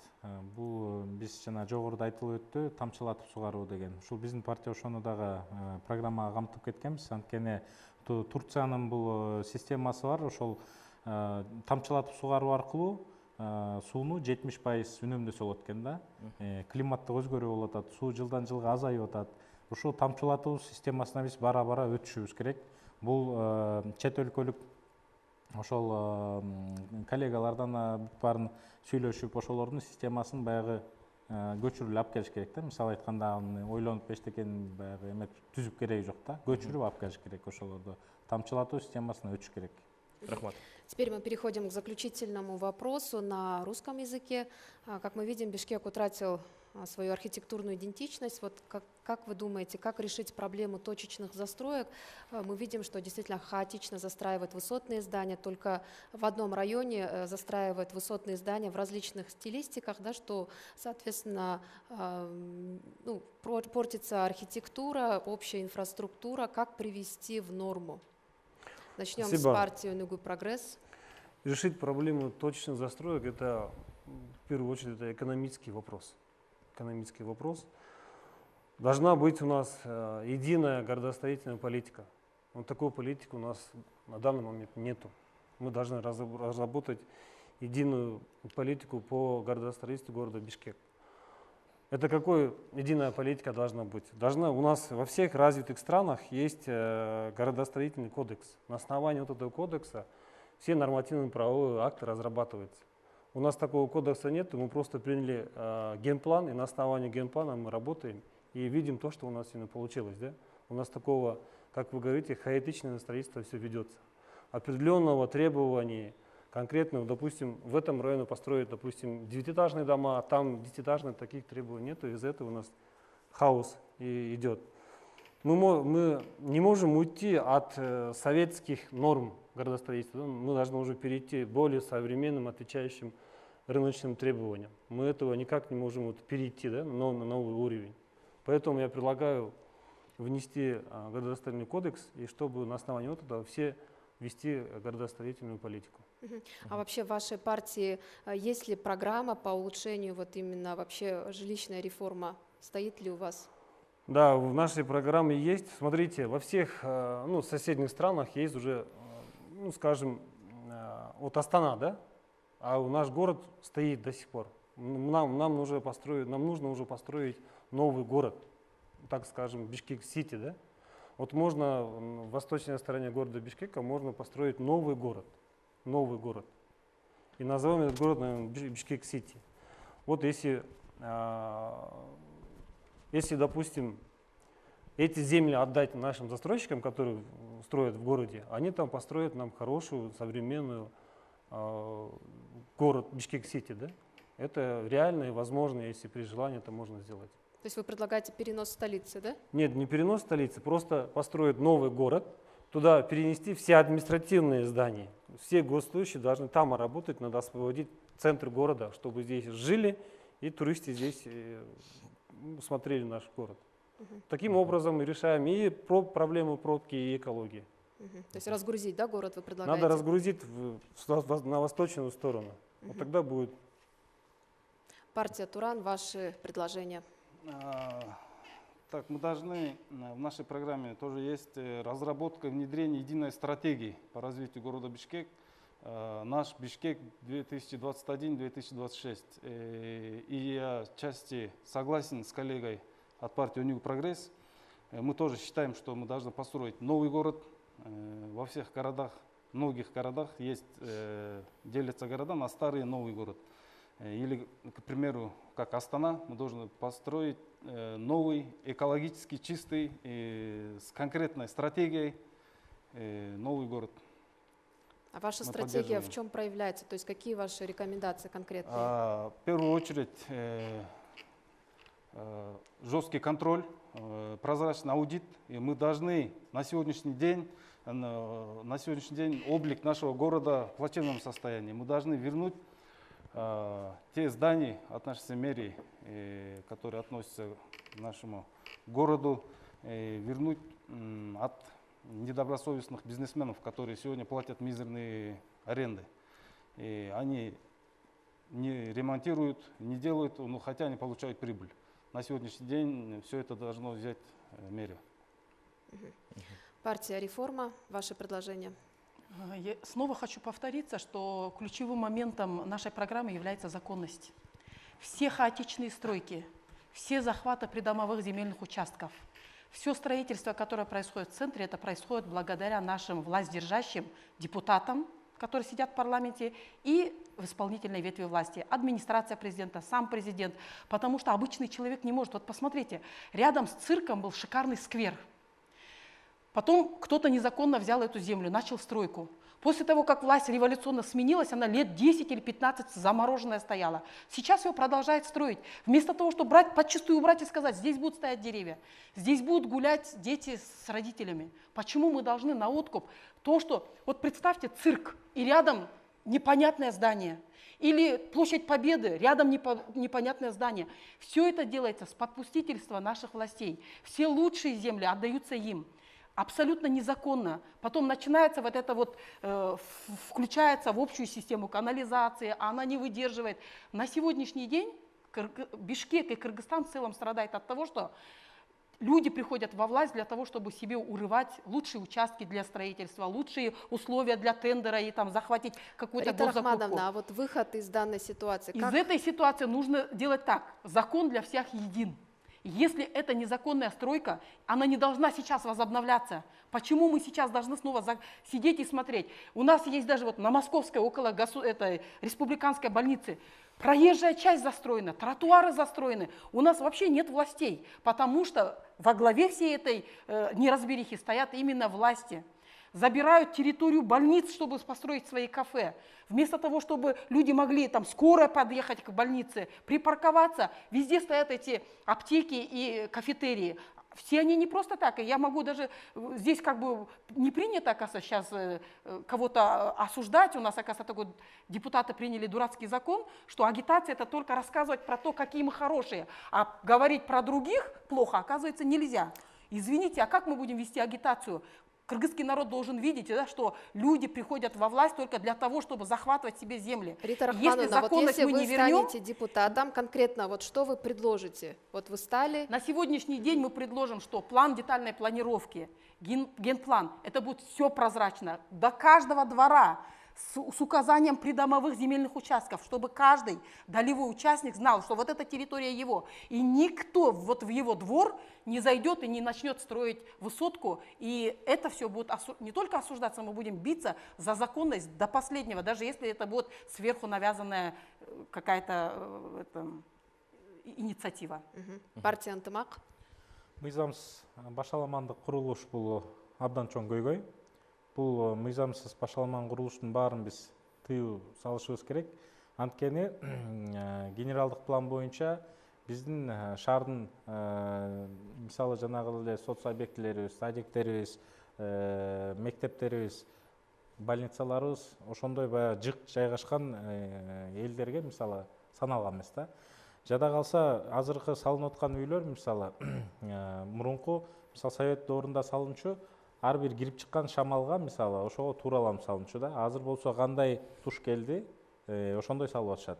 Бул биз жана жогоруда айтылып өттү, тамчылатып сугаруу деген. Ушул биздин партия ошону дагы программага камтып кеткенбиз. Анткени Турциянын бул системасы бар. Ошол тамчылатып сугаруу аркылуу сууну 70% үнөмдөсө болот экен да. Климаттык өзгөрүү болуп атат, суу жылдан жылга азайып атат. Ушул тамчылатуу системасына биз бара-бара өтүшүбүз керек. Бул чет өлкөлүк ошол коллегалардан баарын сүйлөшүп, ошолордун системасын баягы көчүрүп алып келиш керек да. Мисалы айтканда, ойлонуп эчтекени баягы эме түзүп кереги жок да. Көчүрүп алып келиш керек ошолорду. Тамчылатуу системасына өтүш керек. Рахмат. Теперь мы переходим к заключительному вопросу на русском языке. Как мы видим, Бишкек утратил свою архитектурную идентичность. Вот как вы думаете, как решить проблему точечных застроек? Мы видим, что действительно хаотично застраивают высотные здания, только в одном районе застраивают высотные здания в различных стилистиках, да, что, соответственно, портится архитектура, общая инфраструктура. Как привести в норму? Начнем с партии «Униго Прогресс». Решить проблему точечных застроек – это, в первую очередь, это экономический вопрос. Экономический вопрос. Должна быть у нас единая градостроительная политика. Вот такой политики у нас на данный момент нету. Мы должны разработать единую политику по градостроительству города Бишкек. Это какая единая политика должна быть? У нас во всех развитых странах есть градостроительный кодекс. На основании вот этого кодекса все нормативные правовые акты разрабатываются. У нас такого кодекса нет, мы просто приняли генплан, и на основании генплана мы работаем и видим то, что у нас сегодня получилось. Да? У нас такого, как вы говорите, хаотичное строительство все ведется. Определенного требования конкретно, допустим, в этом районе построить, допустим, 9-этажные дома, а там 10-этажных таких требований нет, и из-за этого у нас хаос и идет. Мы не можем уйти от советских норм градостроительства. Мы должны уже перейти к более современным, отвечающим рыночным требованиям. Мы этого никак не можем перейти, да, на новый уровень. Поэтому я предлагаю внести градостроительный кодекс, и чтобы на основании этого все вести градостроительную политику. А вообще в вашей партии есть ли программа по улучшению вот именно вообще жилищная реформа? Стоит ли у вас? Да, в нашей программе есть. Смотрите, во всех соседних странах есть уже, скажем, вот Астана, да? А наш город стоит до сих пор. Нам нужно уже построить новый город, так скажем, Бишкек-Сити, да? Вот можно в восточной стороне города Бишкека можно построить новый город. И назовем этот город, наверное, Бишкек-Сити. Вот если, допустим, эти земли отдать нашим застройщикам, которые строят в городе, они там построят нам хорошую, современную город Бишкек-Сити. Да? Это реально и возможно, если при желании это можно сделать. То есть вы предлагаете перенос столицы, да? Нет, не перенос столицы, просто построить новый город, туда перенести все административные здания. Все госслужащие должны там работать, надо освободить центр города, чтобы здесь жили и туристы здесь смотрели наш город. Таким образом мы решаем и проблему пробки, и экологии. То есть разгрузить, да, город вы предлагаете? Надо разгрузить на восточную сторону. Вот тогда будет. Партия Туран, ваши предложения. Так, мы должны, в нашей программе тоже есть разработка и внедрение единой стратегии по развитию города Бишкек. Наш Бишкек 2021-2026. И я отчасти согласен с коллегой от партии «Униго Прогресс». Мы тоже считаем, что мы должны построить новый город. Во всех городах, многих городах есть, делятся города на старый и новый город. Или, к примеру, как Астана, мы должны построить новый, экологически чистый, с конкретной стратегией новый город. А ваша стратегия в чем проявляется? То есть какие ваши рекомендации конкретные? В первую очередь жесткий контроль, прозрачный аудит. И мы должны на сегодняшний день облик нашего города в плачевном состоянии. Мы должны вернуть те здания от нашей мэрии, которые относятся к нашему городу, вернуть от недобросовестных бизнесменов, которые сегодня платят мизерные аренды. они не ремонтируют, не делают, ну, хотя они получают прибыль. На сегодняшний день все это должно взять меры. Партия «Реформа», ваше предложение? Я снова хочу повториться, что ключевым моментом нашей программы является законность. Все хаотичные стройки, все захваты придомовых земельных участков, все строительство, которое происходит в центре, это происходит благодаря нашим властьдержащим депутатам, которые сидят в парламенте, и в исполнительной ветви власти, администрация президента, сам президент, потому что обычный человек не может. Вот посмотрите, рядом с цирком был шикарный сквер. Потом кто-то незаконно взял эту землю, начал стройку. После того, как власть революционно сменилась, она лет 10 или 15 замороженная стояла. Сейчас ее продолжает строить. Вместо того, чтобы брать, подчистую убрать и сказать, здесь будут стоять деревья, здесь будут гулять дети с родителями. Почему мы должны на откуп то, что... Вот представьте цирк, и рядом непонятное здание. Или площадь Победы, рядом непонятное здание. Все это делается с попустительства наших властей. Все лучшие земли отдаются им. Абсолютно незаконно. Потом начинается вот это вот, включается в общую систему канализации, а она не выдерживает. На сегодняшний день Бишкек и Кыргызстан в целом страдает от того, что люди приходят во власть для того, чтобы себе урывать лучшие участки для строительства, лучшие условия для тендера и там захватить какую-то госзакупку. Рита Рахмановна, а вот выход из данной ситуации? Из этой ситуации нужно делать так. Закон для всех един. Если это незаконная стройка, она не должна сейчас возобновляться. Почему мы сейчас должны снова сидеть и смотреть? У нас есть даже вот на Московской, около этой республиканской больницы, проезжая часть застроена, тротуары застроены. У нас вообще нет властей, потому что во главе всей этой неразберихи стоят именно власти. Забирают территорию больниц, чтобы построить свои кафе. Вместо того, чтобы люди могли там скоро подъехать к больнице, припарковаться, везде стоят эти аптеки и кафетерии. Все они не просто так. И я могу даже, здесь как бы не принято, оказывается, сейчас кого-то осуждать. У нас, оказывается, такой, депутаты приняли дурацкий закон, что агитация — это только рассказывать про то, какие мы хорошие, а говорить про других плохо, оказывается, нельзя. Извините, а как мы будем вести агитацию? Кыргызский народ должен видеть, да, что люди приходят во власть только для того, чтобы захватывать себе земли. Рита Рахмановна, вот если вы станете депутатом, конкретно вот что вы предложите? Вот вы стали... На сегодняшний день мы предложим, что план детальной планировки, генплан, это будет все прозрачно, до каждого двора, с указанием придомовых земельных участков, чтобы каждый долевой участник знал, что вот эта территория его. И никто вот в его двор не зайдет и не начнет строить высотку. И это все будет не только осуждаться, мы будем биться за законность до последнего, даже если это будет сверху навязанная какая-то инициатива. Партия «Ынтымак». Мыйзамсыз башаламандык курулуш бул абдан чоң көйгөй. Бұл мыйзамсыз башаламан курулуштун баарын биз тыюу салышыбыз керек. Анткени генералдык план боюнча биздин шаардын мисалы жанагы эле соц объектилерибиз, садиктерибиз, мектептерибиз, больницаларыбыз ошондой баягы жык жайгашкан элдерге мисалы саналган эмес да. Жада калса азыркы салынып аткан үйлөр мисалы мурунку мисалы совет доорунда салынчу ар бир кирип чыккан шамалга мисалы ошого тууралам салынчу да. Азыр болсо кандай туш келди, ошондой салып атышат.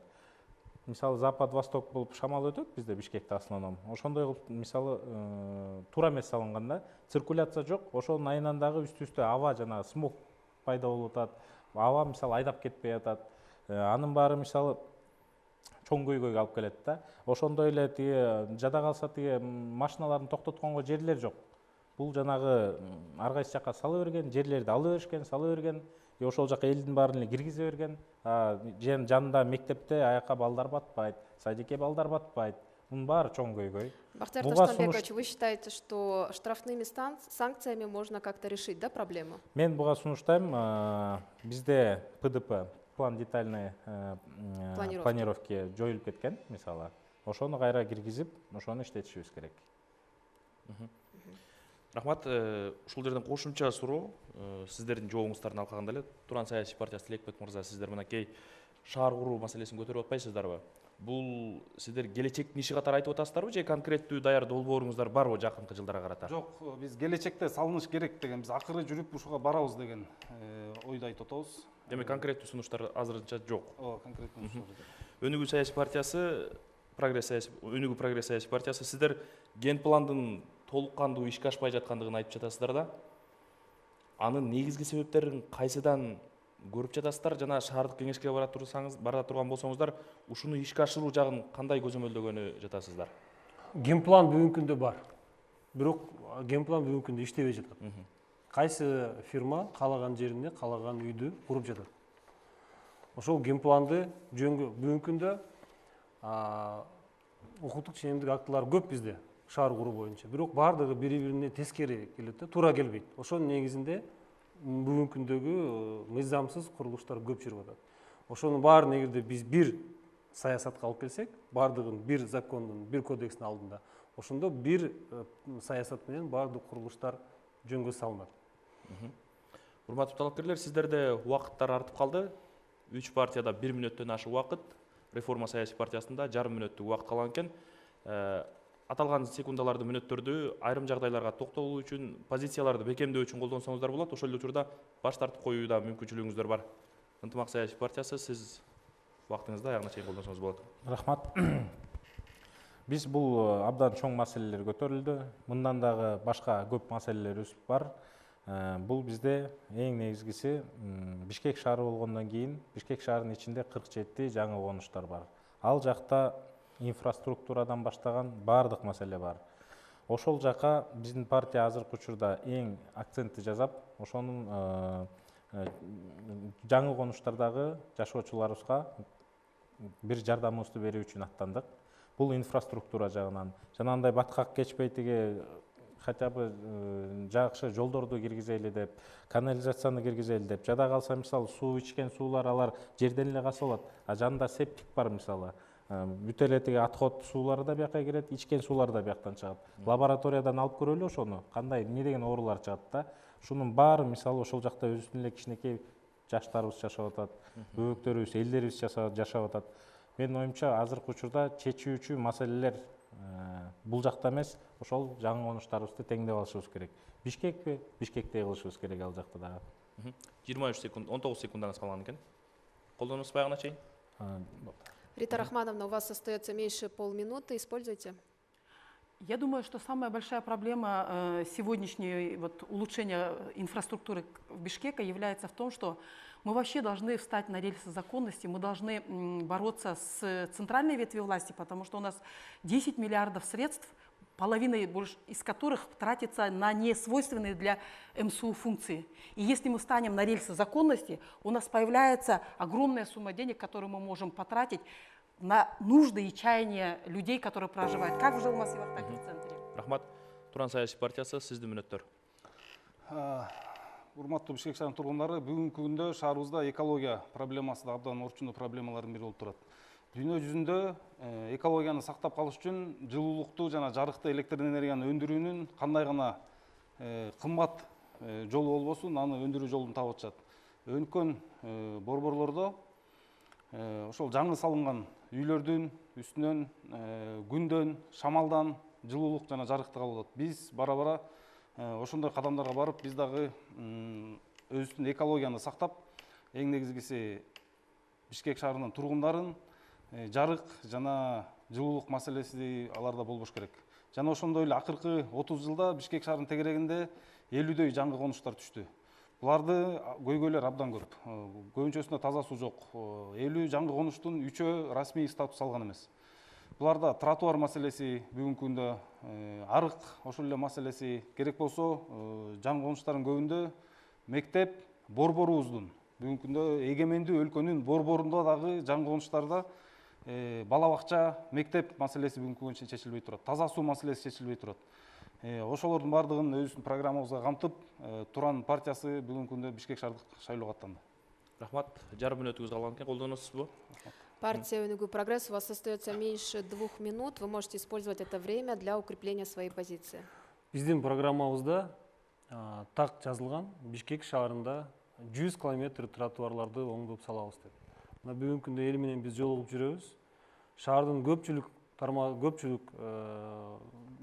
Мисалы запад восток болуп шамал өтөт бизде Бишкекте основном. Ошондой кылып мисалы туура эмес салынган да. Циркуляция жок. Ошонун айынан дагы үстү аба жана смог пайда болуп атат. Аба мисалы айдап кетпей атат. Анын баары мисалы чоң көйгөйгө алып келет да. Ошондой эле тиги жада калса тиги машиналарды токтотконго жерлер жок. Бул жанагы ар кайсы жакка сала берген, жерлерди ала беришкен, сала берген. Ошол жака элдин баарын эле киргизе берген. Жанында мектепте аяка балдар батпайт, садикке балдар батпайт. Мунун баары чоң көйгөй. Бахтияр Таштанбекович, вы считаете, что штрафными санкциями можно как-то решить, да, проблему? Мен буга сунуштайм, бизде ПДП, план детальной планировки жоюлуп кеткен, мисалы. Ошону кайра киргизип, ошону иштетишибиз керек. Рахмат, ушул жерден кошумча суроо, сиздердин жооңуңуздардын алкагында эле Туран саясий партиясы Тилекбек мырза, сиздер мынакей шаар куруу маселесин көтөрүп атпайсыздарбы? бул сиздер келечектин иши катары айтып атасыздарбы же конкреттүү даяр долбооруңуздар барбы жакынкы жылдарга карата? Жок, биз келечекте салыныш керек деген, биз акыры жүрүп ушуга барабыз деген ойду айтып атабыз. Демек конкреттүү сунуштар азырынча жок. Ооба, конкреттүү сунуштар. Өнүгүү саясий партиясы, Өнүгүү прогресс саясий партиясы сиздер ген пландын толук кандуу ишке ашпай жаткандыгын айтып жатасыздар да. Анын негизги себептерин кайсыдан көрүп жатасыздар жана шаардык кеңешке бара турган болсоңуздар ушуну ишке ашыруу жагын кандай көзөмөлдөгөнү жатасыздар? Ген план бүгүнкү күндө бар. Бирок ген план бүгүнкү күндө иштебей жатат. Кайсы фирма каалаган жеринде каалаган үйдү куруп жатат. Ошол ген планды бүгүнкү күндө укуктук ченемдик актылар көп бизде шаар куруу боюнча. Бирок баардыгы бири-бирине тескери келет да, туура келбейт. Ошонун негизинде бүгүнкү күндөгү мыйзамсыз курулуштар көп жүрүп атат. Ошонун баарын эгерде биз бир саясатка алып келсек, баардыгын бир закондун, бир кодекстин алдында, ошондо бир саясат менен баардык курулуштар жөнгө салынат. Урматтуу талапкерлер, сиздерде убакыттар артып калды. 3 партияда 1 мүнөттөн ашык убакыт, Реформа саясий партиясында жарым мүнөттүк убакыт калган экен. Аталган секундаларды, мүнөттөрдү айрым жагдайларга токтолуу үчүн, позицияларды бекемдөө үчүн колдонсоңуздар болот. Ошол эле учурда баш тартып коюуда мүмкүнчүлүгүңүздөр бар. Ынтымак саясий партиясы, сиз убактыңызды аягына чейин колдонсоңуз болот. Рахмат. Биз бул абдан чоң маселелер көтөрүлдү. Мындан дагы башка көп маселелерибиз бар. Бул бизде эң негизгиси Бишкек шаары болгондон кийин Бишкек шаарынын ичинде 47 жаңы конуштар бар. Ал жакта инфраструктурадан баштаган баардык маселе бар. Ошол жака биздин партия азыркы учурда эң акцентти жасап, ошонун жаңы конуштардагы жашоочуларыбызга бир жардамыбызды берүү үчүн аттандык. Бул инфраструктура жагынан жана андай баткак кечпей тиги хотя бы жакшы жолдорду киргизели деп, канализацияны киргизели деп, жада калса мисалы суу ичкен суулар алар жерден эле качып алат. А жанында септик бар мисалы. Бүт эле тиги отход суулары да бияка кирет, ичкен суулар да бияктан чыгат. Лабораториядан алып көрөлү ошону, кандай эмне деген оорулар чыгат да. Шунун баары мисалы ошол жакта өзүнүн эле кичинекей жаштарыбыз жашап атат, бөбөктөрүбүз, элдерибиз жашап атат. Менин оюмча азыркы учурда чечүүчү маселелер бул жакта эмес, ошол жаңы конуштарыбызды теңдеп алышыбыз керек. Бишкекпи? Бишкектей кылышыбыз керек ал жакта дагы. 23 секунд, 19 секундаңыз калган экен. Колдонуңуз баягына чейин. Рита Рахмановна, у вас остается меньше полминуты, используйте. Я думаю, что самая большая проблема сегодняшнего улучшения инфраструктуры в Бишкеке является в том, что мы вообще должны встать на рельсы законности, мы должны бороться с центральной ветвью власти, потому что у нас 10 миллиардов средств, половина из которых тратится на несвойственные для МСУ функции. И если мы встанем на рельсы законности, у нас появляется огромная сумма денег, которую мы можем потратить на нужды и чаяния людей, которые проживают как в жилмассивах, так и в центре. Рахмат. Туран саясий партиясы, сиздин мүнөттөр. Урматтуу Бишкек шаарынын тургундары, бүгүнкү күндө шаарыбызда экология проблемасы да абдан орчундуу проблемалардын бири болуп турат. Дүйнө жүзүндө экологияны сактап калыш үчүн жылуулукту жана жарыкты электр энергияны өндүрүүнүн кандай гана кымбат жолу болбосун, аны өндүрүү жолун таап атышат. Өнүккөн борборлордо ошол жаңы салынган үйлөрдүн үстүнөн күндөн, шамалдан жылуулук жана жарыкты кабыл алат. Биз бара-бара ошондой кадамдарга барып, биз дагы өзүбүздүн экологияны сактап, эң негизгиси Бишкек шаарынын тургундарын жарык жана жылуулук маселеси аларда болбош керек. Жана ошондой эле акыркы 30 жылда Бишкек шаарынын тегерегинде 50дөй жаңы конуштар түштү. Буларды көйгөйлөр абдан көп. Көбүнчөсүндө таза суу жок. 50 жаңы конуштун 3-өө расмий статус алган эмес. Буларда тротуар маселеси бүгүнкү күндө, арык ошол эле маселеси керек болсо, жаңы конуштардын көбүндө мектеп борборубуздун бүгүнкү күндө эгемендүү өлкөнүн борборунда дагы жаңы конуштарда бала бакча, мектеп маселеси бүгүнкү күндө чечилбей турат. Таза суу маселеси чечилбей турат. Ошолордун баардыгын өзүбүздүн программабызга камтып, Туран партиясы бүгүнкү күндө Бишкек шаардык шайлоого аттанды. Рахмат. Жарым мүнөтүңүз калган экен, колдоносузбу? Партия «Өнүгүү прогресс», у вас остается меньше 2 минут. Вы можете использовать это время для укрепления своей позиции. Биздин программабызда так жазылган, Бишкек шаарында 100 километр тротуарларды оңдоп салабыз деп. Мына бүгүнкү күндө эл менен биз жолугуп жүрөбүз. шаардын көпчүлүк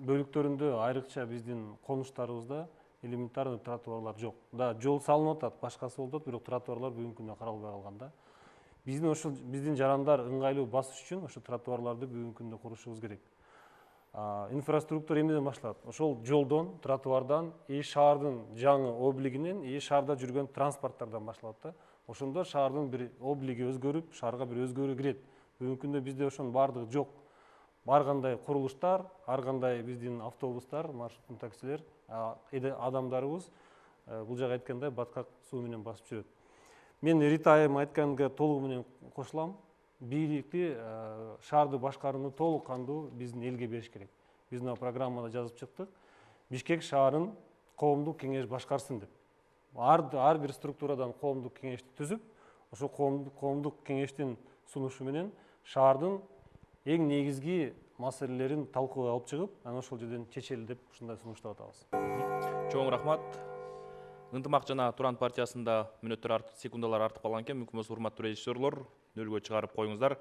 бөлүктөрүндө айрыкча биздин конуштарыбызда элементарный тротуарлар жок. Да, жол салынып атат, башкасы болуп атат, бирок тротуарлар бүгүнкү күндө каралбай калган да. Биздин жарандар ыңгайлуу басыш үчүн ошо тротуарларды бүгүнкү күндө курушубуз керек. Инфраструктура эмнеден башталат? Ошол жолдон, тротуардан, шаардын жаңы облигинен, шаарда жүргөн транспорттардан башталат да. Ошондо шаардын бир облиги өзгөрүп, шаарга бир өзгөрүү кирет. Бүгүнкү күндө бизде ошонун баардыгы жок. Ар кандай курулуштар, ар кандай биздин автобустар, маршруттун таксилер, адамдарыбыз бул жака айткандай баткак суу менен басып жүрөт. Мен Рита айым айтканга толугу менен кошулам. Бийликти шаарды башкарууну толук кандуу биздин элге бериш керек. Биз мына программада жазып чыктык. Бишкек шаарын коомдук кеңеш башкарсын деп. Ар бир структурадан коомдук кеңешти түзүп, ошо коомдук кеңештин сунушу менен шаардын эң негизги маселелерин талкууга алып чыгып, анан ошол жерден чечели деп ушундай сунуштап атабыз. Чоң рахмат. Ынтымак жана Туран партиясында мүнөттөр секундалар артып калган экен. Мүмкүн болсо урматтуу режиссерлор нөлгө чыгарып коюңуздар.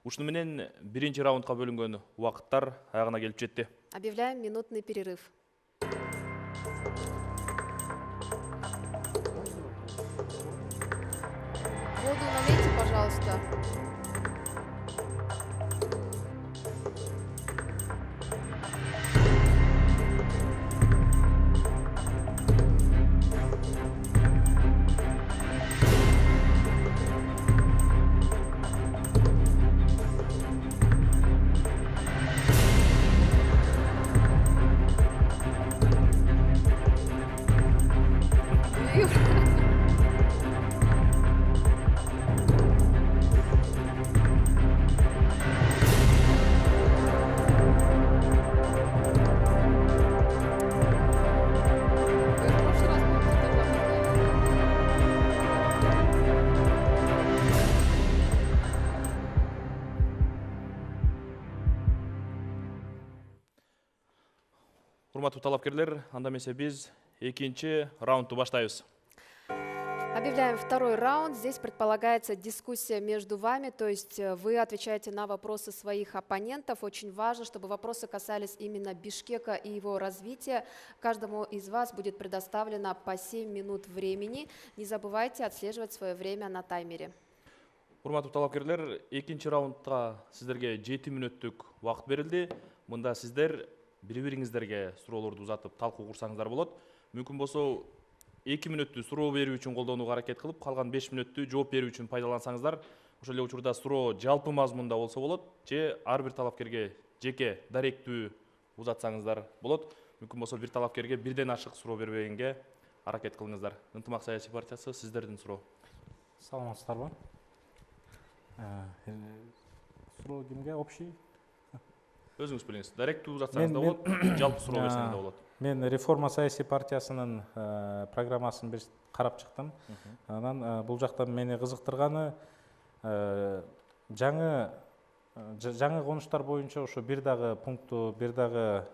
Ушуну менен биринчи раундка бөлүнгөн убакыттар аягына келип жетти. Объявляем минутный перерыв. Воду налейте, пожалуйста. Урматтуу талапкерлер, анда эмесе биз экинчи раундду баштайбыз. Объявляем второй раунд. Здесь предполагается дискуссия между вами, то есть вы отвечаете на вопросы своих оппонентов. Очень важно, чтобы вопросы касались именно Бишкека и его развития. Каждому из вас будет предоставлено по 7 минут времени. Не забывайте отслеживать свое время на таймере. Урматтуу талапкерлер, экинчи раундга сиздерге 7 мүнөттүк убакыт берилди. Мында сиздер бири-бириңиздерге суроолорду узатып талкуу курсаңыздар болот. Мүмкүн болсо 2 мүнөттү суроо берүү үчүн колдонууга аракет кылып, калган 5 мүнөттү жооп берүү үчүн пайдалансаңыздар, ошол эле учурда суроо жалпы мазмунда болсо болот, же ар бир талапкерге жеке даректүү узатсаңыздар болот. Мүмкүн болсо бир талапкерге бирден ашык суроо бербегенге аракет кылыңыздар. Ынтымак саясий партиясы, сиздердин суроо. Саламатсыздарбы? Суроо кимге? Общий? Өзүңүз билиңиз. Даректүү узатсаңыз да болот, жалпы суроо берсеңиз да болот. Мен реформа саясий партиясынын программасын карап чыктым. Анан бул жакта мени кызыктырганы жаңы конуштар боюнча ошо бир дагы пунктту, бир дагы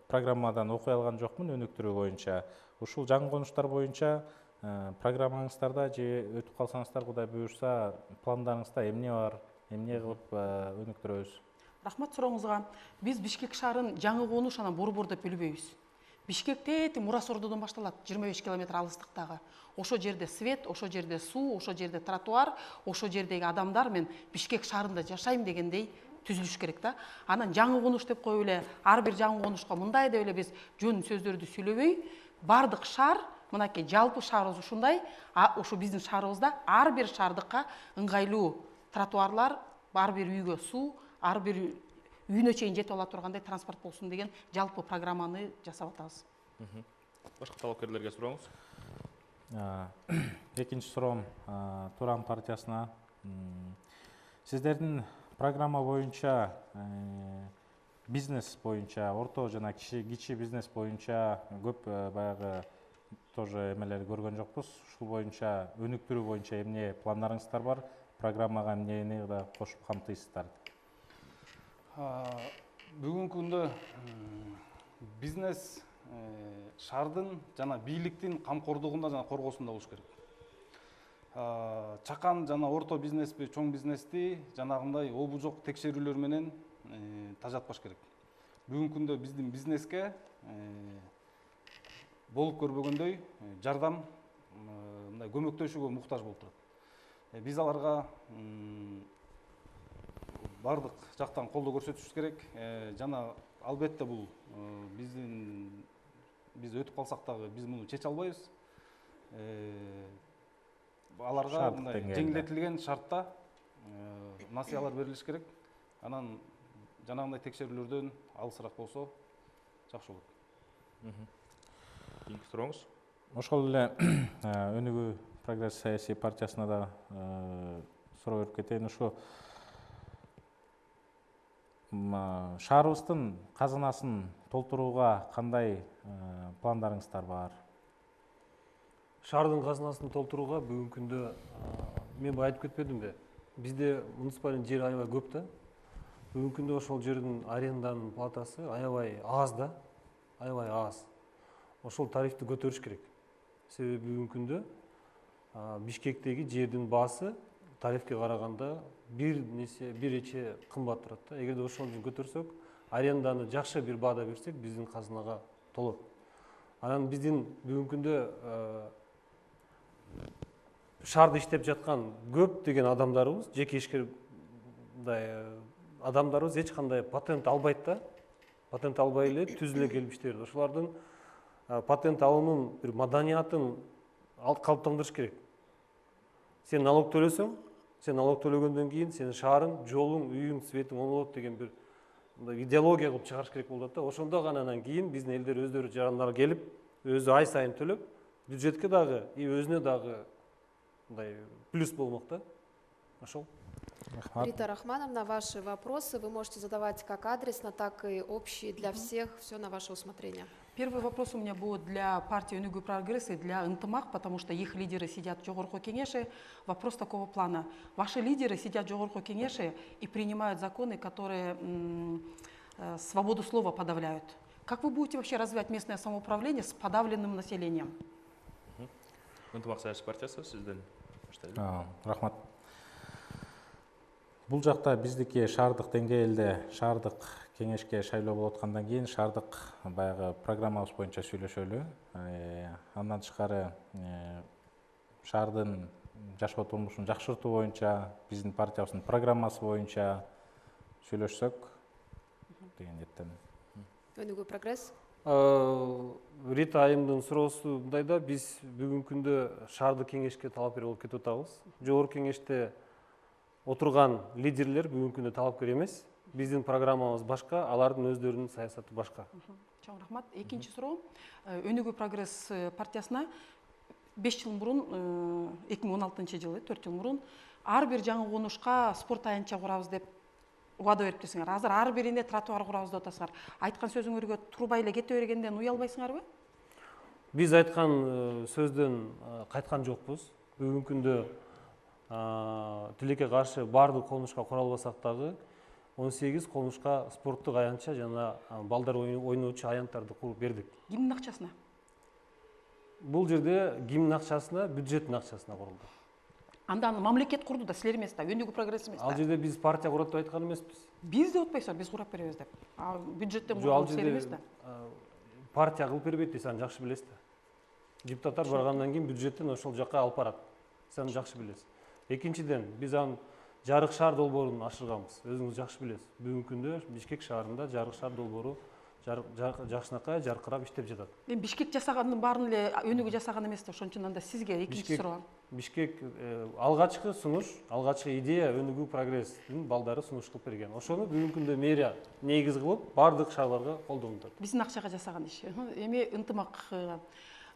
программадан окуй алган жокмун өнүктүрүү боюнча. Ушул жаңы конуштар боюнча программаңыздарда же өтүп калсаңыздар, Кудай буюрса, пландарыңызда эмне бар, эмне кылып өнүктүрөбүз? Рахмат сурооңузга. Биз Бишкек шаарын жаңы конуш анан борбор деп билбейбиз. Бишкек тети Мурас Ордодон башталат, 25 километр алыстыктагы. Ошо жерде свет, ошо жерде суу, ошо жерде тротуар, ошо жердеги адамдар мен Бишкек шаарында жашайм дегендей түзүлүш керек да. Анан жаңы конуш деп коюп эле ар бир жаңы конушка мындай деп эле биз жөн сөздөрдү сүйлөбөй, бардык шаар, мынакей жалпы шаарыбыз ушундай, ошо биздин шаарыбызда ар бир шаардыкка ыңгайлуу тротуарлар, ар бир үйгө суу, ар бир үйүнө чейин жетип ала тургандай транспорт болсун деген жалпы программаны жасап атабыз. Башка талапкерлерге сурооңуз. Экинчи суроом Туран партиясына. Сиздердин программа боюнча бизнес боюнча, орто жана кичи бизнес боюнча көп баягы тоже эмелер көргөн жокпуз. Ушул боюнча өнүктүрүү боюнча эмне пландарыңыздар бар? Программага эмнени да кошуп камтыйсыздар? Бүгүнкү күндө бизнес шаардын жана бийликтин камкордугунда жана коргоосунда болуш керек. чакан жана орто бизнеспи, чоң бизнести жанагындай обу жок текшерүүлөр менен тажатпаш керек. Бүгүнкү күндө биздин бизнеске болуп көрбөгөндөй жардам, мындай көмөктөшүүгө муктаж болуп турат. Биз аларга бардык жактан колдоо көрсөтүшүбүз керек. Жана албетте бул биз өтүп калсак дагы биз муну чече албайбыз. Аларга мындай жеңилдетилген шартта насыялар берилиш керек. Анан жанагындай текшерүүлөрдөн алысыраак болсо жакшы болот. Кийинки сурооңуз. Ошол эле Өнүгүү прогресс саясий партиясына да суроо берип кетейин. Ушу шаарыбыздын казынасын толтурууга кандай пландарыңыздар бар? Шаардын казынасын толтурууга бүгүнкү күндө мен баягы айтып кетпедимби? Бизде муниципалдын жери аябай көп да. Бүгүнкү күндө ошол жердин аренданын платасы аябай аз да. Аябай аз. Ошол тарифти көтөрүш керек. Себеби бүгүнкү күндө Бишкектеги жердин баасы тарифке караганда бир эче кымбат турат да. Эгерде ошону көтөрсөк, аренданы жакшы бир баада берсек, биздин казынага толот. Анан биздин бүгүнкү күндө шаарда иштеп жаткан көп деген адамдарыбыз, жеке ишкер адамдарыбыз эч кандай патент албайт да. Патент албай эле түзүлө келип иштейт. Ошолордун патент алуунун бир маданиятын калыптандырыш керек. Сен налог төлөсөң, сен налог төлөгөндөн кийин сенин шаарың, жолуң, үйүң, светиң оң болот деген бир идеология кылып чыгарыш керек болот да. Ошондо гана анан кийин биздин элдер өздөрү жарандар келип, өзү ай сайын төлөп, бюджетке дагы и өзүнө дагы мындай плюс болмок да. Ошол. Рита Рахмановна, ваши вопросы вы можете задавать как адресно, так и общие для всех. Все на ваше усмотрение. Первый вопрос у меня будет для партии Өнүгүү прогресс и для ынтымак, потому что их лидеры сидят в Жогорку кеңеше. Вопрос такого плана. Ваши лидеры сидят в Жогорку кеңеше и принимают законы, которые свободу слова подавляют. Как вы будете вообще развивать местное самоуправление с подавленным населением? Ынтымак саясий партиясы сизден баштайлы. Рахмат. Бул жакта биздики шаардык деңгээлде шаардык кеңешке шайлоо болуп аткандан кийин шаардык баягы программабыз боюнча сүйлөшөлү. Андан тышкары шаардын жашоо турмушун жакшыртуу боюнча биздин партиябыздын программасы боюнча сүйлөшсөк деген ниеттемин. Өнүгүү прогресс. Рита айымдын суроосу мындай да, биз бүгүнкү күндө шаардык кеңешке талапкер болуп кетип атабыз. Жогорку кеңеште отурган лидерлер бүгүнкү күндө талапкер эмес. Биздин программабыз башка, алардын өздөрүнүн саясаты башка. Чоң рахмат. Экинчи суроо. Өнүгүү прогресс партиясына 5 жыл мурун, 2016 жылы, 4 жыл мурун ар бир жаңы конушка спорт аянтча курабыз деп убада бериптирсиңер. Азыр ар бирине тротуар курабыз деп атасыңар. Айткан сөзүңөргө турбай эле кете бергенден уялбайсыңарбы? Биз айткан сөздөн кайткан жокпуз. Бүгүнкү күндө тилекке каршы бардык конушка кура албасак дагы 18 конушка спорттук аянтча жана балдар ойноочу аянттарды куруп бердик. Кимдин акчасына? Бул жерде кимдин акчасына, бюджеттин акчасына курулду. Анда мамлекет курду да, силер эмес да, Өнүгүү прогресс эмес да. Ал жерде биз партия курат деп айткан эмеспиз. Биз деп атпайсыңар, биз курап беребиз деп. Бюджеттен Жок, ал курган силер эмес жерде да. партия кылып бербейт, сиз аны жакшы билесиз да. Депутаттар баргандан кийин бюджеттен ошол жака алып барат. Сиз аны жакшы билесиз. Экинчиден, биз аны жарык шаар долбоорун ашырганбыз. Өзүңүз жакшы билесиз. Бүгүнкү күндө Бишкек шаарында жарык шаар долбоору жакшынакай жаркырап иштеп жатат. Мен Бишкек жасаганын баарын эле Өнүгүү жасаган эмес да, ошон үчүн анда сизге экинчи суроо. Бишкек алгачкы сунуш, алгачкы идея Өнүгүү прогресстин балдары сунуш кылып берген. Ошону бүгүнкү күндө мэрия негиз кылып бардык шаарларга колдонуп атат. Биздин акчага жасаган иш. Эми ынтымак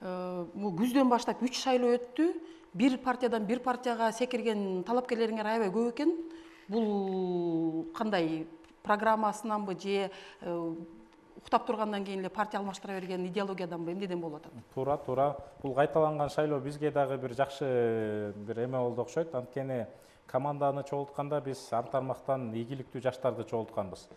күздөн баштап 3 шайлоо өттү. Бир партиядан бир партияга секирген талапкерлериңер аябай көп экен. Бул кандай программасынанбы же уктап тургандан кийин эле партия алмаштыра берген идеологияданбы, эмнеден болуп атат? Туура. Бул кайталанган шайлоо бизге дагы бир жакшы бир эме болду окшойт. Анткени команданы чогултканда биз ар тармактан ийгиликтүү жаштарды чогултканбыз.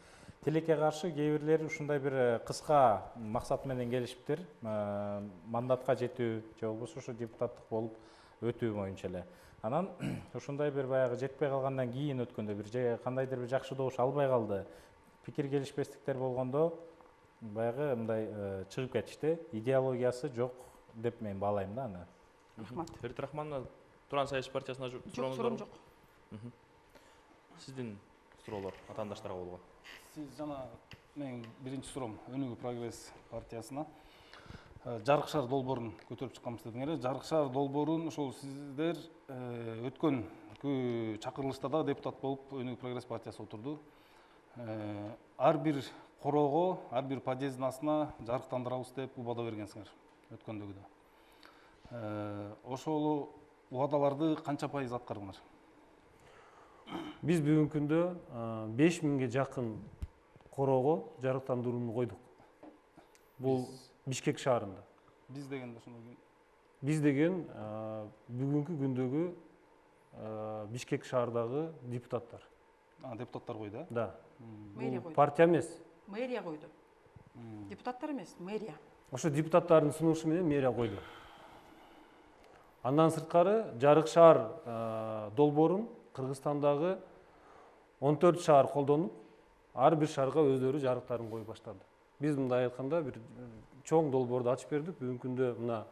Тилекке каршы кээ бирлери ушундай бир кыска максат менен келишиптир. Мандатка жетүү же болбосо ушу депутаттык болуп өтүү боюнча эле. Анан ушундай бир баягы жетпей калгандан кийин өткөндө бир кандайдыр бир жакшы добуш албай калды, пикир келишпестиктер болгондо баягы мындай чыгып кетишти. Идеологиясы жок деп мен баалайм да аны. Рахмат. Ферит Рахмановна, Туран саясий партиясына Жок, сурооңуз суроом барбы? жок. Сиздин суроолор атаандаштарга болгон. Сиз жана менин биринчи суроом Өнүгүү прогресс партиясына жарык шаар долбоорун көтөрүп чыкканбыз дедиңер. Жарык шаар долбоорун ошол сиздер өткөн чакырылышта да депутат болуп Өнүгүү прогресс партиясы отурду. Ар бир короого, ар бир подъездин астына жарыктандырабыз деп убада бергенсиңер өткөндөгү да. Ошол убадаларды канча пайыз аткардыңар? Биз бүгүнкү күндө 5000ге жакын короого жарыктандырууну койдук. Бул Бишкек шаарында. Биз дегенде ошондой Биз деген бүгүнкү күндөгү Бишкек шаардагы депутаттар. Депутаттар койду, Да. Мэрия Бул койду. партия эмес. Мэрия койду. Депутаттар эмес, мэрия. Ошо депутаттардын сунушу менен мэрия койду. Андан сырткары жарык шаар долбоорун Кыргызстандагы 14 шаар колдонуп, ар бир шаарга өздөрү жарыктарын коюп баштады. Биз мындай айтканда бир чоң долбоорду ачып бердик. Бүгүнкү күндө мына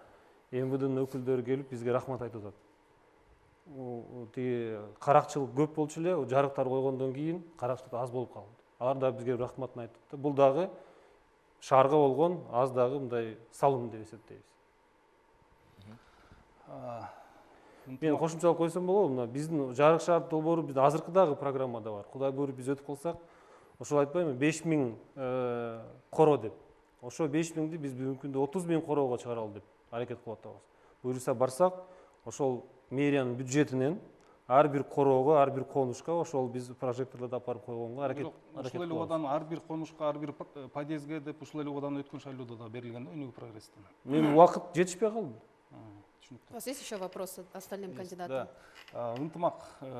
МВДнын өкүлдөрү келип бизге рахмат айтып атат. Тиги каракчылык көп болчу эле, жарыктар койгондон кийин каракчылык аз болуп калды. Алар да бизге рахматын айтты. Бул дагы шаарга болгон аз дагы мындай салым деп эсептейбиз. Мен кошумчалап койсом болобу, мына биздин жарык шаар долбоору биздин азыркыдагы программада бар. Кудай буйруп биз өтүп калсак, ошол айтпаймынбы 5000 коро деп. Ошо 5000ди биз бүгүнкү күндө 30.000 короого чыгаралы деп аракет кылып атабыз. Буюрса барсак, ошол мэриянын бюджетинен ар бир короого, ар бир конушка ошол биз прожекторлорду апарып койгонго аракет кылабыз. Ушул эле убадан ар бир конушка, ар бир подъездге деп ушул эле убадан өткөн шайлоодо да берилген да Өнүгүү прогресстен. Мен убакыт жетишпей калды. У вас есть еще вопросы остальным кандидатам? Да. Ынтымак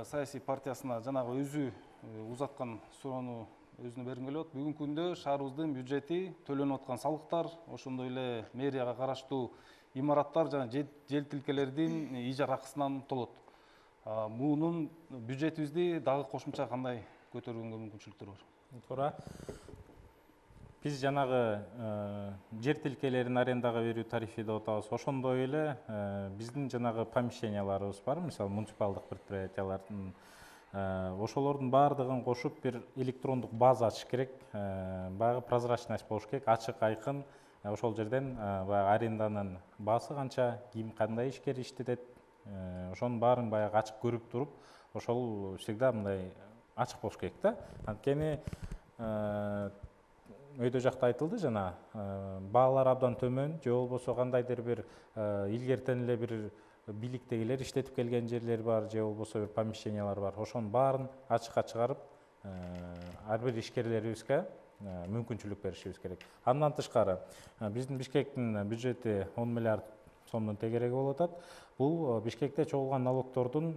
саясий партиясына жанагы өзү узаткан суроону өзүнө бергим келип атат. Бүгүнкү күндө шаарыбыздын бюджети, төлөнүп аткан салыктар, ошондой эле мэрияга караштуу имараттар жана жер тилкелердин ижар акысынан толот. Мунун бюджетибизди дагы кошумча кандай көтөргөнгө мүмкүнчүлүктөр бар? Туура. Биз жанагы жер тилкелерин арендага берүү тарифи деп атабыз. Ошондой эле биздин жанагы помещенияларыбыз бар, мисалы муниципалдык предприятиялардын ошолордун баардыгын кошуп бир электрондук база ачыш керек. Баягы прозрачность болуш керек, ачык, айкын. Ошол жерден баягы аренданын баасы канча, ким кандай ишкер иштетет, ошонун баарын баягы ачык көрүп туруп, ошол всегда мындай ачык болуш керек да. Анткени өйдө жакта айтылды жана баалар абдан төмөн, же болбосо кандайдыр бир илгертен эле бир бийликтегилер иштетип келген жерлер бар, же болбосо бир помещениялар бар. Ошонун баарын ачыкка чыгарып, ар бир ишкерлерибизге мүмкүнчүлүк беришибиз керек. Андан тышкары биздин Бишкектин бюджети 10 миллиард сомдун тегереги болуп атат. Бул Бишкекте чогулган налогтордун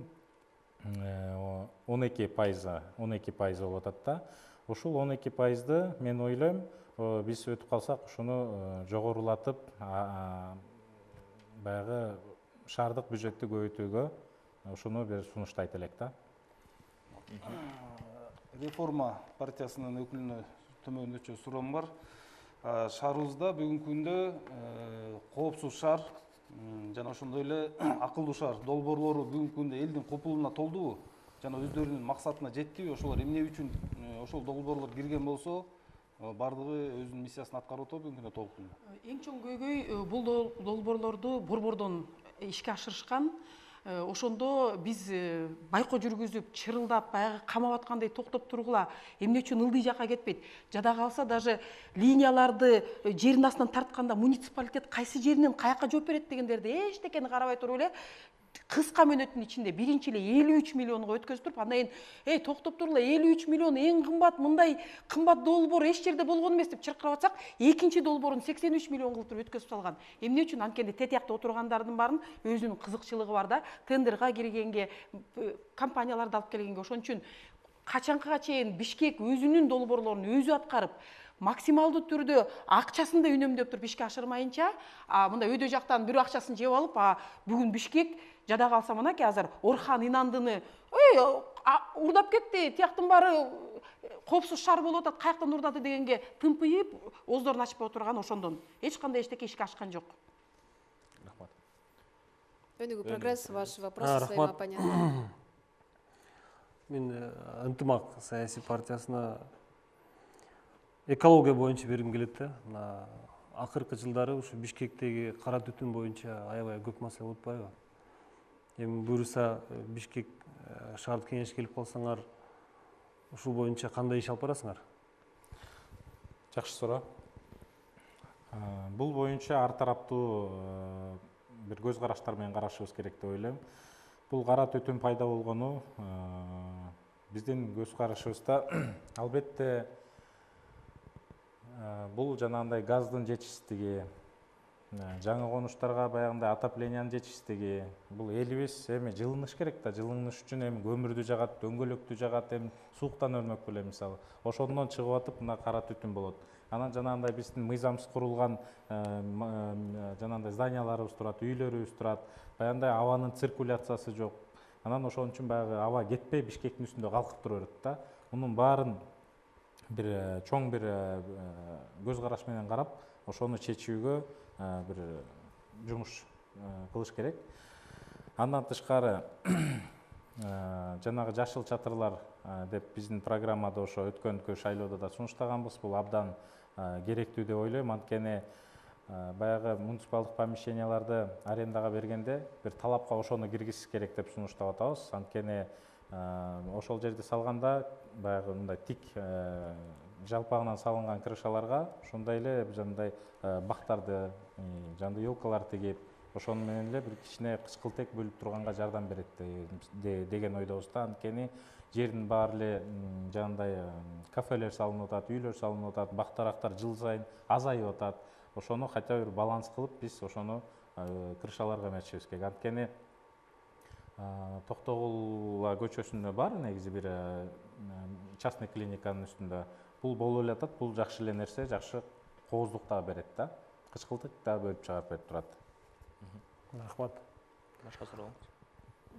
12% болуп атат да. Ушул 12%ды мен ойлойм, биз өтүп калсак, ушуну жогорулатып, баягы шаардык бюджетти көбөйтүүгө ушуну бир сунуштайт элек да. Реформа партиясынын өкүлүнө төмөндөчө суроом бар. Шаарыбызда бүгүнкү күндө коопсуз шаар жана ошондой эле акылдуу шаар долбоорлору бүгүнкү күндө элдин копулуна толдубу? Жана өздөрүнүн максатына жеттиби? Ошолор эмне үчүн ошол долбоорлор кирген болсо, бардыгы өзүнүн миссиясын аткарып атабы бүгүнкү күндө толук? Эң чоң көйгөй бул долбоорлорду борбордон ишке ашырышкан. Ошондо биз байкоо жүргүзүп, чырылдап, баягы камап аткандай токтоп тургула, эмне үчүн ылдый жакка кетпейт? Жада калса даже линияларды жердин астынан тартканда муниципалитет кайсы жеринен каяка жооп берет дегендерди эчтекени карабай туруп эле кыска мөөнөттүн ичинде биринчи эле 53 миллионго өткөзүп туруп, андан кийин токтоп турула, 53 миллион эң кымбат, мындай кымбат долбоор эч жерде болгон эмес деп чыркырап атсак, экинчи долбоорун 83 миллион кылып туруп өткөзүп салган. Эмне үчүн? Анткени тетиякта отургандардын баарын өзүнүн кызыкчылыгы бар да, тендерге киргенге, компанияларды алып келгенге. Ошон үчүн качанкыга чейин Бишкек өзүнүн долбоорлорун өзү аткарып, максималдуу түрдө акчасын да үнөмдөп туруп ишке ашырмайынча, мындай өйдө жактан бирөө акчасын жеп алып, бүгүн Бишкек жада калса мынакей азыр Орхан Инандыны урдап кетти, тияктын баары коопсуз шаар болуп атат, каяктан урдады дегенге тымпыйып, ооздорун ачпай отурган ошондон эч кандай эчтеке ишке ашкан жок. Рахмат. Өнүгүү прогресс, ваши вопросы своим рахмат. оппонентам. Мен ынтымак саясий партиясына экология боюнча бергим келет да. Мына акыркы жылдары ушу Бишкектеги кара түтүн боюнча аябай көп маселе болуп атпайбы? Эми буюрса Бишкек шаардык кеңешке келип калсаңар, ушул боюнча кандай иш алып барасыңар? Жакшы суроо. Бул боюнча ар тараптуу бир көз караштар менен карашыбыз керек деп ойлойм. Бул кара түтүн пайда болгону биздин көз карашыбызда албетте бул жанагындай газдын жетишсиздиги, жаңы конуштарга баягындай отоплениянын жетишсиздиги, бул элибиз эми жылыныш керек да, жылыныш үчүн эми көмүрдү жагат, дөңгөлөктү жагат, эми сууктан өлмөк беле мисалы. Ошондон чыгып атып мына кара түтүн болот. Анан жанагындай биздин мыйзамсыз курулган жанагындай зданияларыбыз турат, үйлөрүбүз турат, баягындай абанын циркуляциясы жок. Анан ошон үчүн баягы аба кетпей Бишкектин үстүндө калкып тура берет да. Мунун баарын бир чоң бир көз караш менен карап, ошону чечүүгө бир жумуш кылыш керек. Андан тышкары жанагы жашыл чатырлар деп биздин программада ошо өткөнкү шайлоодо да сунуштаганбыз. Бул абдан керектүү деп ойлойм. Анткени баягы муниципалдык помещенияларды арендага бергенде бир талапка ошону киргизиш керек деп сунуштап атабыз. Анткени ошол жерди салганда баягы мындай тик жалпагынан салынган крышаларга ошондой эле жандай бактарды, жанды елкалар тигип, ошону менен эле бир кичине кычкылтек бөлүп турганга жардам берет деген ойдобуз да. Анткени жердин баары эле жандай кафелер салынып атат, үйлөр салынып атат, бактарактар жыл сайын азайып атат. Ошону хотя бир баланс кылып биз ошону крышаларга эметишибиз керек. Анткени Токтогул көчөсүндө бар негизи бир частный клиниканын үстүндө. Бул болуп эле атат, бул жакшы эле нерсе, жакшы кооздук дагы берет да. Кычкылтык дагы бөлүп чыгарып берип турат. Рахмат. Башка сурооңуз?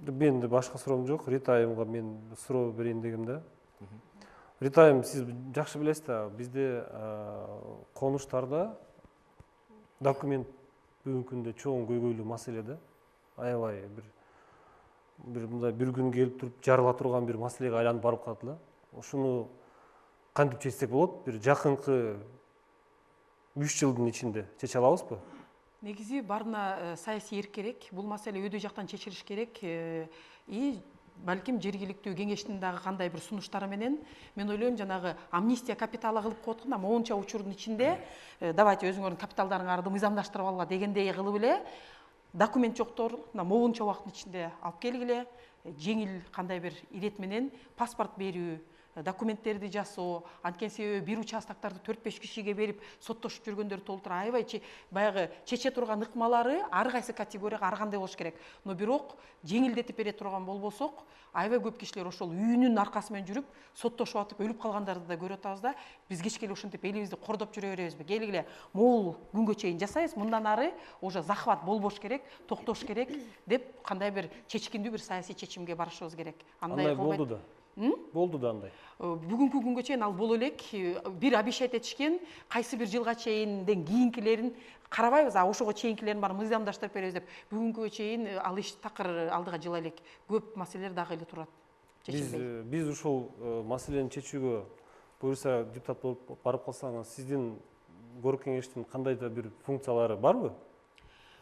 Менде башка суроом жок. Рита айымга мен суроо берейин дегем да. Рита айым, сиз жакшы билесиз да, бизде конуштарда документ бүгүнкү күндө чоң көйгөйлүү маселе да. Аябай бир мындай бир күн келип туруп жарыла турган бир маселеге айланып барып калат эле. Ушуну кантип чечсек болот? Бир жакынкы 3 жылдын ичинде чече алабызбы? Негизи баарына саясий эрк керек. Бул маселе өйдө жактан чечилиш керек. Балким жергиликтүү кеңештин дагы кандай бир сунуштары менен мен ойлойм, жанагы амнистия капиталы кылып коет да, моунча учурдун ичинде давайте өзүңөрдүн капиталдарыңарды мыйзамдаштырып алгыла дегендей кылып эле документ жоктор моунча убакыттын ичинде алып келгиле, жеңил кандай бир ирет менен паспорт берүү, документтерди жасоо, анткени себеби бир участоктарды 4-5 кишиге берип соттошуп жүргөндөр толтура аябай баягы чече турган ыкмалары ар кайсы категорияга ар кандай болуш керек. Но бирок жеңилдетип бере турган болбосок, аябай көп кишилер ошол үйүнүн аркасы менен жүрүп соттошуп атып өлүп калгандарды да көрүп атабыз да. Биз кечке эле ушинтип элибизди кордоп жүрө беребизби? Келгиле могул күнгө чейин жасайбыз, мындан ары уже захват болбош керек, токтош керек деп кандай бир чечкиндүү бир саясий чечимге барышыбыз керек. Андай болду да. Болду да андай. Бүгүнкү күнгө чейин ал боло элек. Бир обещать этишкен, кайсы бир жылга чейинден кийинкилерин карабайбыз, ошого чейинкилерин баарын мыйзамдаштырып беребиз деп. Бүгүнкүгө чейин ал иш такыр алдыга жыла элек. Көп маселелер дагы эле турат. Биз ушул маселени чечүүгө буюрса депутат болуп барып калсаңыз, сиздин көрүк кеңештин кандай да бир функциялары барбы?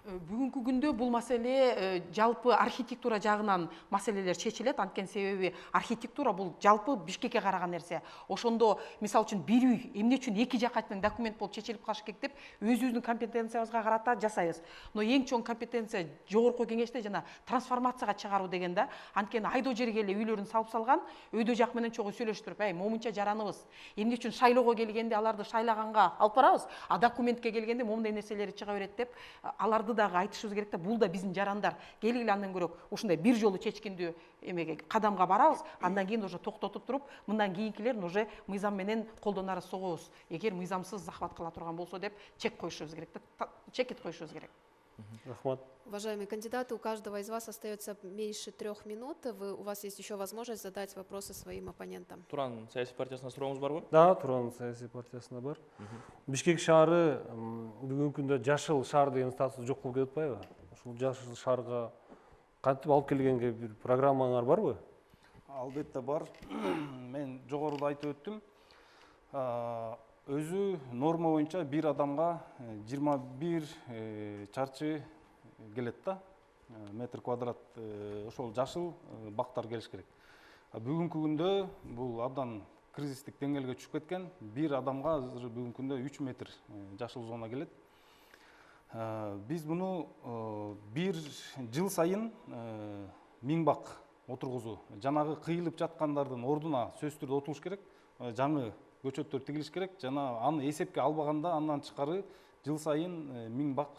Бүгүнкү күндө бул маселе жалпы архитектура жагынан маселелер чечилет. Анткени себеби архитектура бул жалпы Бишкекке караган нерсе. Ошондо мисалы үчүн бир үй эмне үчүн эки жаккатын документ болуп чечилип калыш керек деп өзүбүздүн компетенциябызга карата жасайбыз. Но эң чоң компетенция жогорку кеңеште жана трансформацияга чыгаруу деген да. Анткени айдоо жерге эле үйлөрүн салып салган, өйдө жак менен чогуу сүйлөшүп туруп, момунча жараныбыз. Эмне үчүн шайлоого келгенде аларды шайлаганга алып барабыз, а документке келгенде момундай нерселери чыга берет деп аларды алды дагы айтышыбыз керек да, бул да биздин жарандар. Келгиле андан көрөк ушундай бир жолу чечкиндүү эмеге кадамга барабыз, андан кийин уже токтотуп туруп, мындан кийинкилерин уже мыйзам менен колдонары согобуз. Эгер мыйзамсыз захват кыла турган болсо деп чек коюшубуз керек да, чекит коюшубуз керек. Рахмат. Уважаемые кандидаты, у каждого из вас остается меньше 3 минут. У вас есть еще возможность задать вопросы своим оппонентам. Туран саясий партиясына сурооңуз барбы? Да, Туран саясий партиясына бар. Бишкек шаары бүгүнкү күндө жашыл шаар деген статус жок болуп кетип атпайбы? Ушул жашыл шаарга кантип алып келгенге бир программаңар барбы? Албетте бар. Мен жогоруда айтып өттүм. Өзү норма боюнча бир адамга 21 чарчы келет да, метр квадрат. Ошол жашыл бактар келиш керек. Бүгүнкү күндө бул абдан кризистик деңгээлге түшүп кеткен. Бир адамга азыр бүгүнкү күндө 3 метр жашыл зона келет. Биз муну бир жыл сайын 1000 бак отургузуу, жанагы кыйылып жаткандардын ордуна сөзсүз түрдө отурулуш керек. Жаңы көчөттөр тигилиш керек. Жана аны эсепке албаганда андан тышкары жыл сайын 1000 бак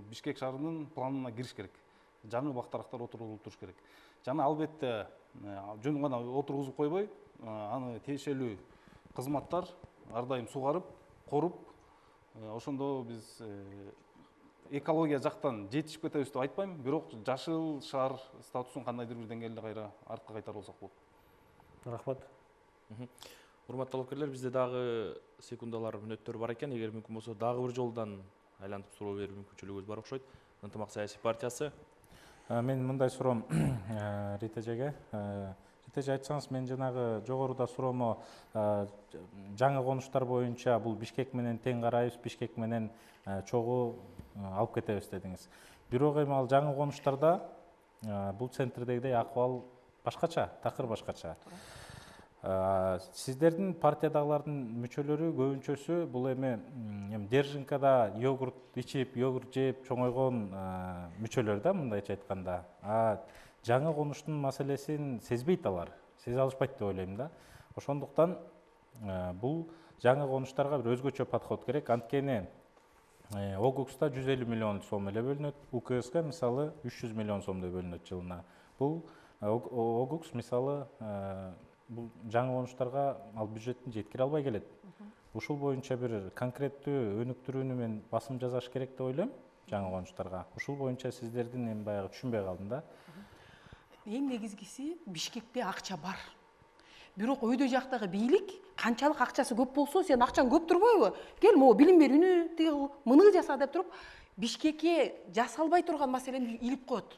Бишкек шаарынын планына кириш керек. Жаңы бактарактар отурулуп туруш керек. Жана албетте жөн гана отургузуп койбой, аны тиешелүү кызматтар ар дайым сугарып, коруп, ошондо биз экология жактан жетишип кетебиз деп айтпайм, бирок жашыл шаар статусун кандайдыр бир деңгээлде кайра артка кайтарып алсак болот. Рахмат. Урматтуу талапкерлер, бизде дагы секундалар, мүнөттөр бар экен. Эгер мүмкүн болсо дагы бир жолдан айлантып суроо берүү мүмкүнчүлүгүбүз бар окшойт. Ынтымак саясий партиясы. Мен мындай суроом Рита эжеге. Рита эже, айтсаңыз, мен жанагы жогоруда суроомо жаңы конуштар боюнча бул Бишкек менен тең карайбыз, Бишкек менен чогуу алып кетебиз дедиңиз. Бирок эми ал жаңы конуштарда бул центрдегидей акыбал башкача, такыр башкача. Сиздердин партиядагылардын мүчөлөрү көбүнчөсү бул эми Держинкада йогурт ичип, йогурт жеп чоңойгон мүчөлөр да, мындайча айтканда. Жаңы конуштун маселесин сезбейт алар, сезе алышпайт деп ойлойм да. Ошондуктан бул жаңы конуштарга бир өзгөчө подход керек. Анткени ОГУКСта 150 миллион сом эле бөлүнөт, УКСга мисалы 300 миллион сомдой бөлүнөт жылына. Бул ОГУКС мисалы бул жаңы конуштарга ал бюджеттин жеткире албай келет. Ушул боюнча бир конкреттүү өнүктүрүүнү мен басым жасаш керек деп ойлойм жаңы конуштарга. Ушул боюнча сиздердин эми баягы түшүнбөй калдым да. Эң негизгиси Бишкекте акча бар. Бирок өйдө жактагы бийлик канчалык акчасы көп болсо, сен акчаң көп турбойбу? Кел, могу билим берүүнү тигил мыны жаса деп туруп, Бишкекке жасалбай турган маселени илип коет.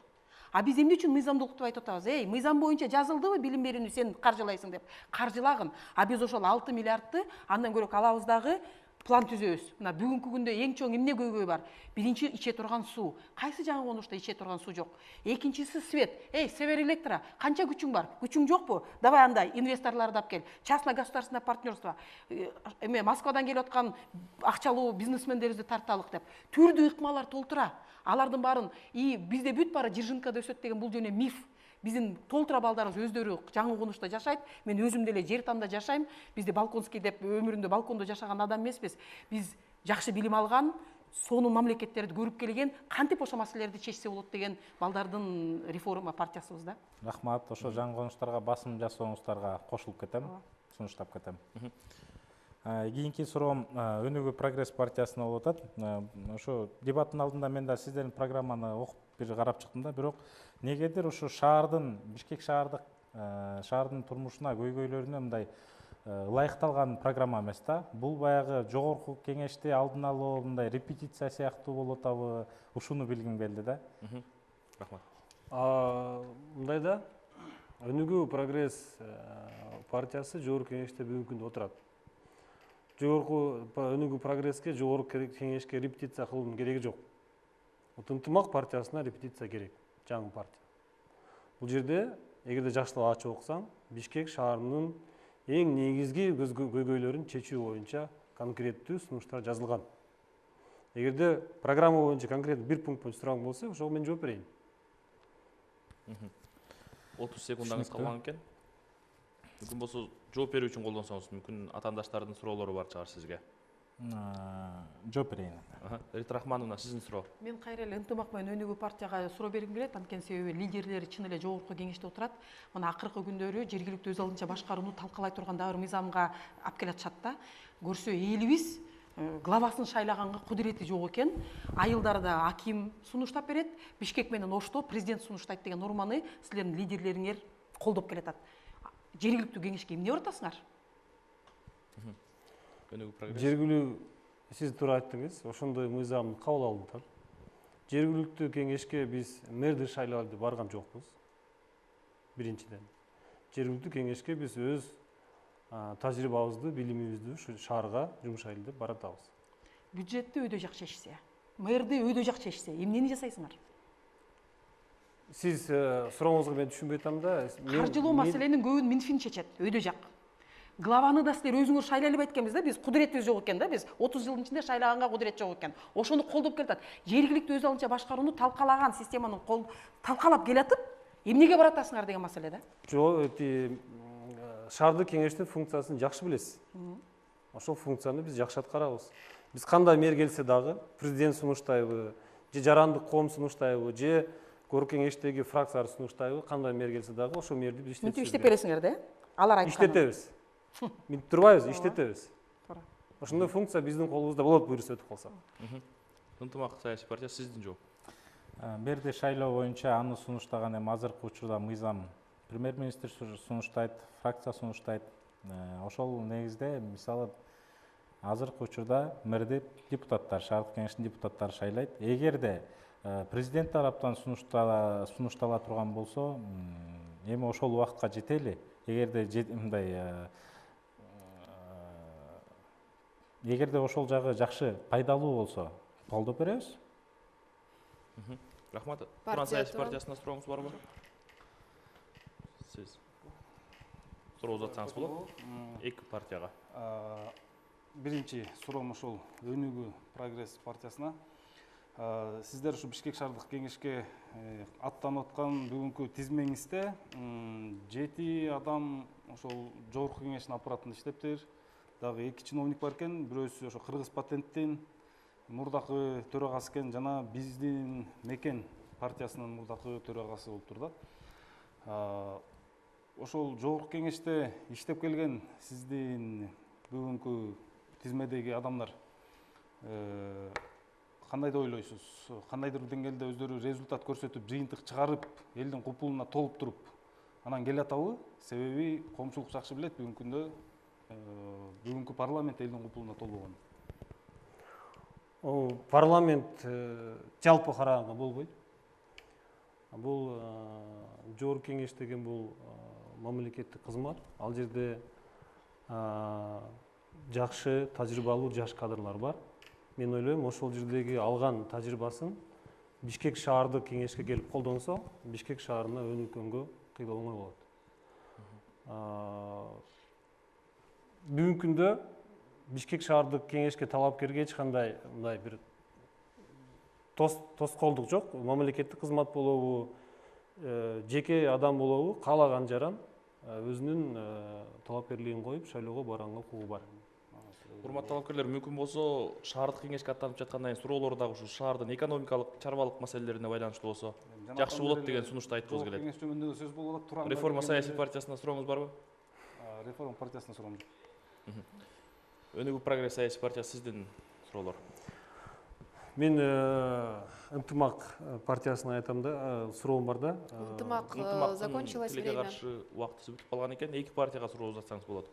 А биз эмне үчүн мыйзамдуулук деп айтып атабыз? Мыйзам боюнча жазылдыбы билим берүүнү сен каржылайсың деп. Каржылагын. А биз ошол 6 миллиардты андан көрөк алабыз дагы план түзөбүз. Мына бүгүнкү күндө эң чоң эмне көйгөй бар? Биринчи иче турган суу. Кайсы жаңы конушта иче турган суу жок? Экинчиси свет. Север Электро, канча күчүң бар? Күчүң жокпу? Давай андай инвесторлорду алып кел. Частно-государственное партнерство. Москвадан келип аткан акчалуу бизнесмендерибизди тарталык деп. Түрдүү ыкмалар толтура. Алардын баарын бизде бүт бара Жиржинкада өсөт деген бул жөнү миф. Биздин толтура балдарыбыз өздөрү жаңы конушта жашайт. Мен өзүм деле жер тамда жашайм. Бизде балконский деп өмүрүндө балкондо жашаган адам эмеспиз. Биз жакшы билим алган, сонун мамлекеттерди көрүп келген, кантип ошо маселелерди чечсе болот деген балдардын реформа партиясыбыз да. Рахмат, ошо жаңы конуштарга басым жасооңуздарга кошулуп кетем, сунуштап кетем. Кийинки суроом Өнүгүү прогресс партиясына болуп атат. Ошо дебаттын алдында мен да сиздердин программаны окуп бир карап чыктым да, бирок негедир ушу шаардын, Бишкек шаардын турмушуна, көйгөйлөрүнө мындай ылайыкталган программа эмес да. Бул баягы жогорку кеңешти алдын алуу, мындай репетиция сыяктуу болуп атабы? Ушуну билгим келди да. Рахмат. Мындай да, Өнүгүү прогресс партиясы жогорку кеңеште бүгүнкү күндө отурат. Жогорку Өнүгүү прогресске жогорку кеңешке репетиция кылуунун кереги жок. Ынтымак партиясына репетиция керек, жаңы партия. Бул жерде эгерде жакшылап ачып окусаң, Бишкек шаарынын эң негизги көйгөйлөрүн чечүү боюнча конкреттүү сунуштар жазылган. Эгерде программа боюнча конкреттүү бир пункт боюнча сурагаң болсо, ошого мен жооп берейин. 30 секундаңыз калган экен. Мүмкүн болсо жооп берүү үчүн колдонсоңуз, мүмкүн атаандаштардын суроолору бар чыгар сизге. жооп берейин. Рита Рахмановна, сиздин суроо. Мен кайра эле ынтымак менен өнүгүү партияга суроо бергим келет, анткени себеби лидерлери чын эле жогорку кеңеште отурат. Мына акыркы күндөрү жергиликтүү өз алдынча башкарууну талкалай турган дагы бир мыйзамга алып келатышат да. Көрсө элибиз главасын шайлаганга кудурети жок экен. Айылдарда аким сунуштап берет, Бишкек менен Ошто президент сунуштайт деген норманы силердин лидерлериңер колдоп келатат. Жергиликтүү кеңешке эмне баратасыңар? Өнүгүү прогресс. Жергиликтүү, сиз туура айттыңыз, ошондой мыйзамды кабыл алынды. Жергиликтүү кеңешке биз мэрди шайлоо деп барган жокпуз. Биринчиден. Жергиликтүү кеңешке биз өз тажрыйбабызды, билимибизди ушу шаарга жумшайлы деп баратабыз. Бюджетти өйдө жак чечсе, мэрди өйдө жак чечсе, эмнени жасайсыңар? Сиз сурооңузга мен түшүнбөй атам да. Каржылоо маселенин көбүн Минфин чечет, өйдө жак. Главаны да силер өзүңөр шайлай албайт экенбиз да, биз кудуретибиз жок экен да, биз 30 жылдын ичинде шайлаганга кудурет жок экен. Ошону колдоп келатат. Жергиликтүү өз алдынча башкарууну талкалаган системаны талкалап келатып, эмнеге баратасыңар деген маселе да. Жок, шаардык кеңештин функциясын жакшы билесиз. Ошол функцияны биз жакшы аткарабыз. Биз кандай мэр келсе дагы, президент сунуштайбы, же жарандык коом сунуштайбы, же көркөм кеңештеги фракциялар сунуштайбы, кандай мэр келсе дагы ошол мэрди биз иштетип бересиңер да? Алар айткан. Иштетебиз. Минтип турбайбыз, иштетебиз. Ошондой функция биздин колубузда болот, буюрса өтүп калса. Ынтымак саясий партия, сиздин жооп. Мэрди шайлоо боюнча аны сунуштаган эми азыркы учурда мыйзам премьер-министр сунуштайт, фракция сунуштайт. Ошол негизде мисалы азыркы учурда мэрди депутаттар, шаардык кеңештин депутаттары шайлайт. Эгерде президент тараптан сунуштала турган болсо, эми ошол убакытка жетели. Эгерде ошол жагы жакшы, пайдалуу болсо, колдоп беребиз. Рахмат. Туран саясий партиясына сурооңуз барбы? Сиз суроо узатсаңыз болот. Эки партияга. Биринчи суроом ошол өнүгүү прогресс партиясына. Сиздер ушу Бишкек шаардык кеңешке аттанып аткан бүгүнкү тизмеңизде 7 адам ошол жогорку кеңештин аппаратында иштептир. Дагы 2 чиновник бар экен, бирөөсү ошо Кыргыз патенттин мурдакы төрагасы экен, жана биздин Мекен партиясынын мурдакы төрагасы болуп тур да. Ошол жогорку кеңеште иштеп келген сиздин бүгүнкү тизмедеги адамдар кандай деп ойлойсуз? Кандайдыр деңгээлде өздөрү результат көрсөтүп, жыйынтык чыгарып, элдин купулуна толуп туруп анан кел атабы? Себеби коомчулук жакшы билет, бүгүнкү күндө бүгүнкү парламент элдин купулуна толбогон. Парламент жалпы караганга болбойт. Бул жогорку кеңеш деген бул мамлекеттик кызмат. Ал жерде жакшы, тажрыйбалуу жаш кадрлар бар. Мен ойлойм, ошол жердеги алган тажрыйбасын Бишкек шаардык кеңешке келип колдонсо, Бишкек шаарына өнүккөнгө кыйла оңой болот. Бүгүнкү күндө Бишкек шаардык кеңешке талапкерге эч кандай мындай бир тоскоолдук жок. Мамлекеттик кызмат болобу, жеке адам болобу, каалаган жаран өзүнүн талапкерлигин коюп шайлоого барганга укугу бар. Урматтуу талапкерлер, мүмкүн болсо шаардык кеңешке аттанып жаткандан кийин суроолор дагы ушу шаардын экономикалык, чарбалык маселелерине байланыштуу болсо жакшы болот деген сунушту айткыбыз келет. Кеңеш жөнүндө сөз болуп атат. Реформа саясий партиясына сурооңуз барбы? Реформа партиясына суроом жок. Өнүгүү прогресс саясий партиясы, сиздин суроолор. Мен ынтымак партиясына айтам да, суроом бар да. Ынтымак закончилось тилекке время. каршы убактысы бүтүп калган экен. Эки партияга суроо узатсаңыз болот.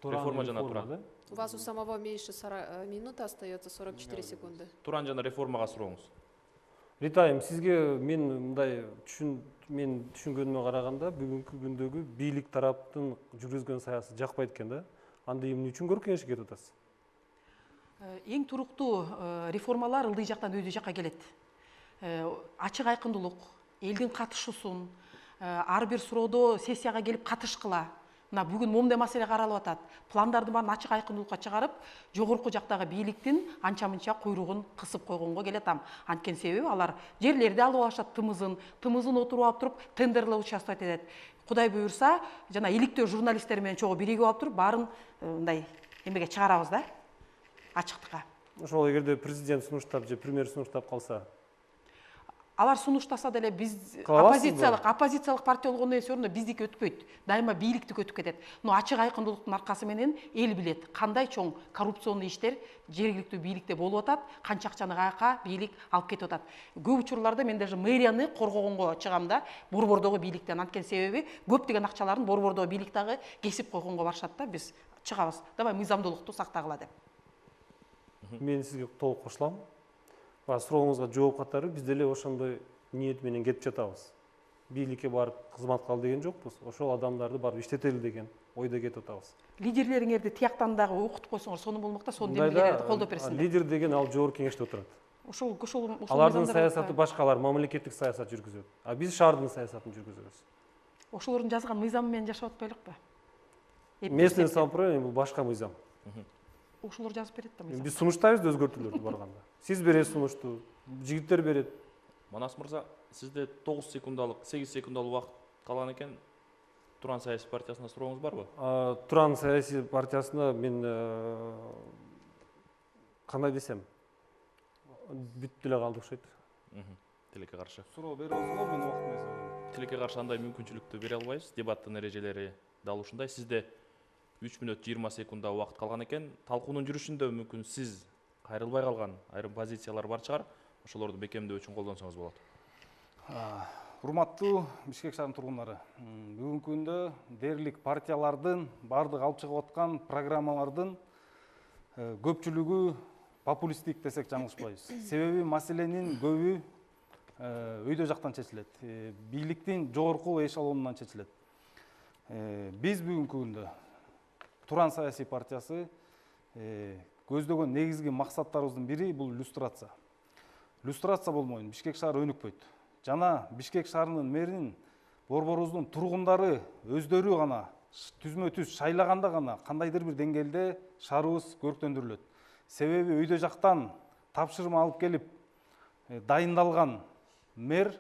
Реформа жана Туран. У вас у самого меньше 40 минут остается, 44 секунды. Туран жана реформага сурооңуз. Ритайым, сизге мен мындай түшүнгөнүмө караганда бүгүнкү күндөгү бийлик тараптын жүргүзгөн саясаты жакпайт экен да. Анда эмне үчүн көркөм кеңешке кетип атасыз? Эң туруктуу реформалар ылдый жактан өйдө жакка келет. Ачык айкындуулук, элдин катышуусун, ар бир суроодо сессияга келип катышкыла. Мына бүгүн момундай маселе каралып атат. Пландарды баарын ачык айкындуулукка чыгарып, жогорку жактагы бийликтин анча-мынча куйругун кысып койгонго келатам. Анткени себеби алар жерлерди алып алышат, тымызын отуруп алып туруп тендерлер участвовать этет. Кудай буюрса, жана иликтөө журналисттер менен чогуу биригип алып туруп, баарын мындай эмеге чыгарабыз да. ачыктыкка. Ошол эгерде президент сунуштап же премьер сунуштап калса, Алар сунуштаса деле биз Кыла аласызбы? оппозициялык партия болгондон соң биздики өтпөйт. Дайыма бийликтики өтүп кетет. Но ачык айкындуулуктун аркасы менен эл билет кандай чоң коррупционный иштер жергиликтүү бийликте болуп атат, канча акчаны каяка бийлик алып кетип атат. Көп учурларда мен даже мэрияны коргогонго чыгам да, борбордогу бийликтен. Анткени себеби көптөгөн акчаларын борбордогу бийлик дагы кесип койгонго барышат да, биз чыгабыз. Давай мыйзамдуулукту сактагыла деп. мен сизге толук кошулам. Сурооңузга жооп катары биз деле ошондой ниет менен кетип жатабыз. Бийликке барып кызмат кыл деген жокпуз. Ошол адамдарды барып иштетели деген ойдо кетип атабыз. Лидерлериңерди тияктан дагы окутуп койсоңор сонун болмок да, сонун демилгелерди колдоп берсиңер. Лидер деген ал жогорку кеңеште отурат. Ошол Алардын саясаты башкалар, мамлекеттик саясат жүргүзөт. А биз шаардын саясатын жүргүзөбүз. Ошолордун жазган мыйзамы менен жашап атпайлыкпы? Местное самоуправление бул башка мыйзам. Ошолор жазып берет да мыйзам. Биз сунуштайбыз да өзгөртүүлөрдү барганда. Сиз бересиз сунушту, жигиттер берет. Манас мырза, сизде 9 секундалык, 8 секундалык убакыт калган экен. Туран саясий партиясына сурооңуз барбы? Туран саясий партиясына мен кандай десем, бүтүп деле калды окшойт. Тилекке каршы. Суроо берип алсаңыз мен убактын эсебинен. Тилекке каршы андай мүмкүнчүлүктү бере албайбыз. Дебаттын эрежелери дал ушундай. Сизде 3 мүнөт 20 секунда убакыт калган экен. Талкуунун жүрүшүндө мүмкүн сиз кайрылбай калган айрым позициялар бар чыгар. Ошолорду бекемдөө үчүн колдонсоңуз болот. Урматтуу Бишкек шаарынын тургундары, бүгүнкү күндө дээрлик партиялардын бардык алып чыгып аткан программалардын көпчүлүгү популисттик десек жаңылышпайбыз. Себеби маселенин көбү өйдө жактан чечилет. Бийликтин жогорку эшелонунан чечилет. Биз бүгүнкү күндө Туран саясий партиясы көздөгөн негизги максаттарыбыздын бири бул люстрация. Люстрация болмойын Бишкек шаары өнүкпөйт. Жана Бишкек шаарынын мэринин борборубуздун тургундары өздөрү гана түзмө-түз шайлаганда гана кандайдыр бир деңгээлде шаарыбыз көрктөндүрүлөт. Себеби өйдө жактан тапшырма алып келип дайындалган мэр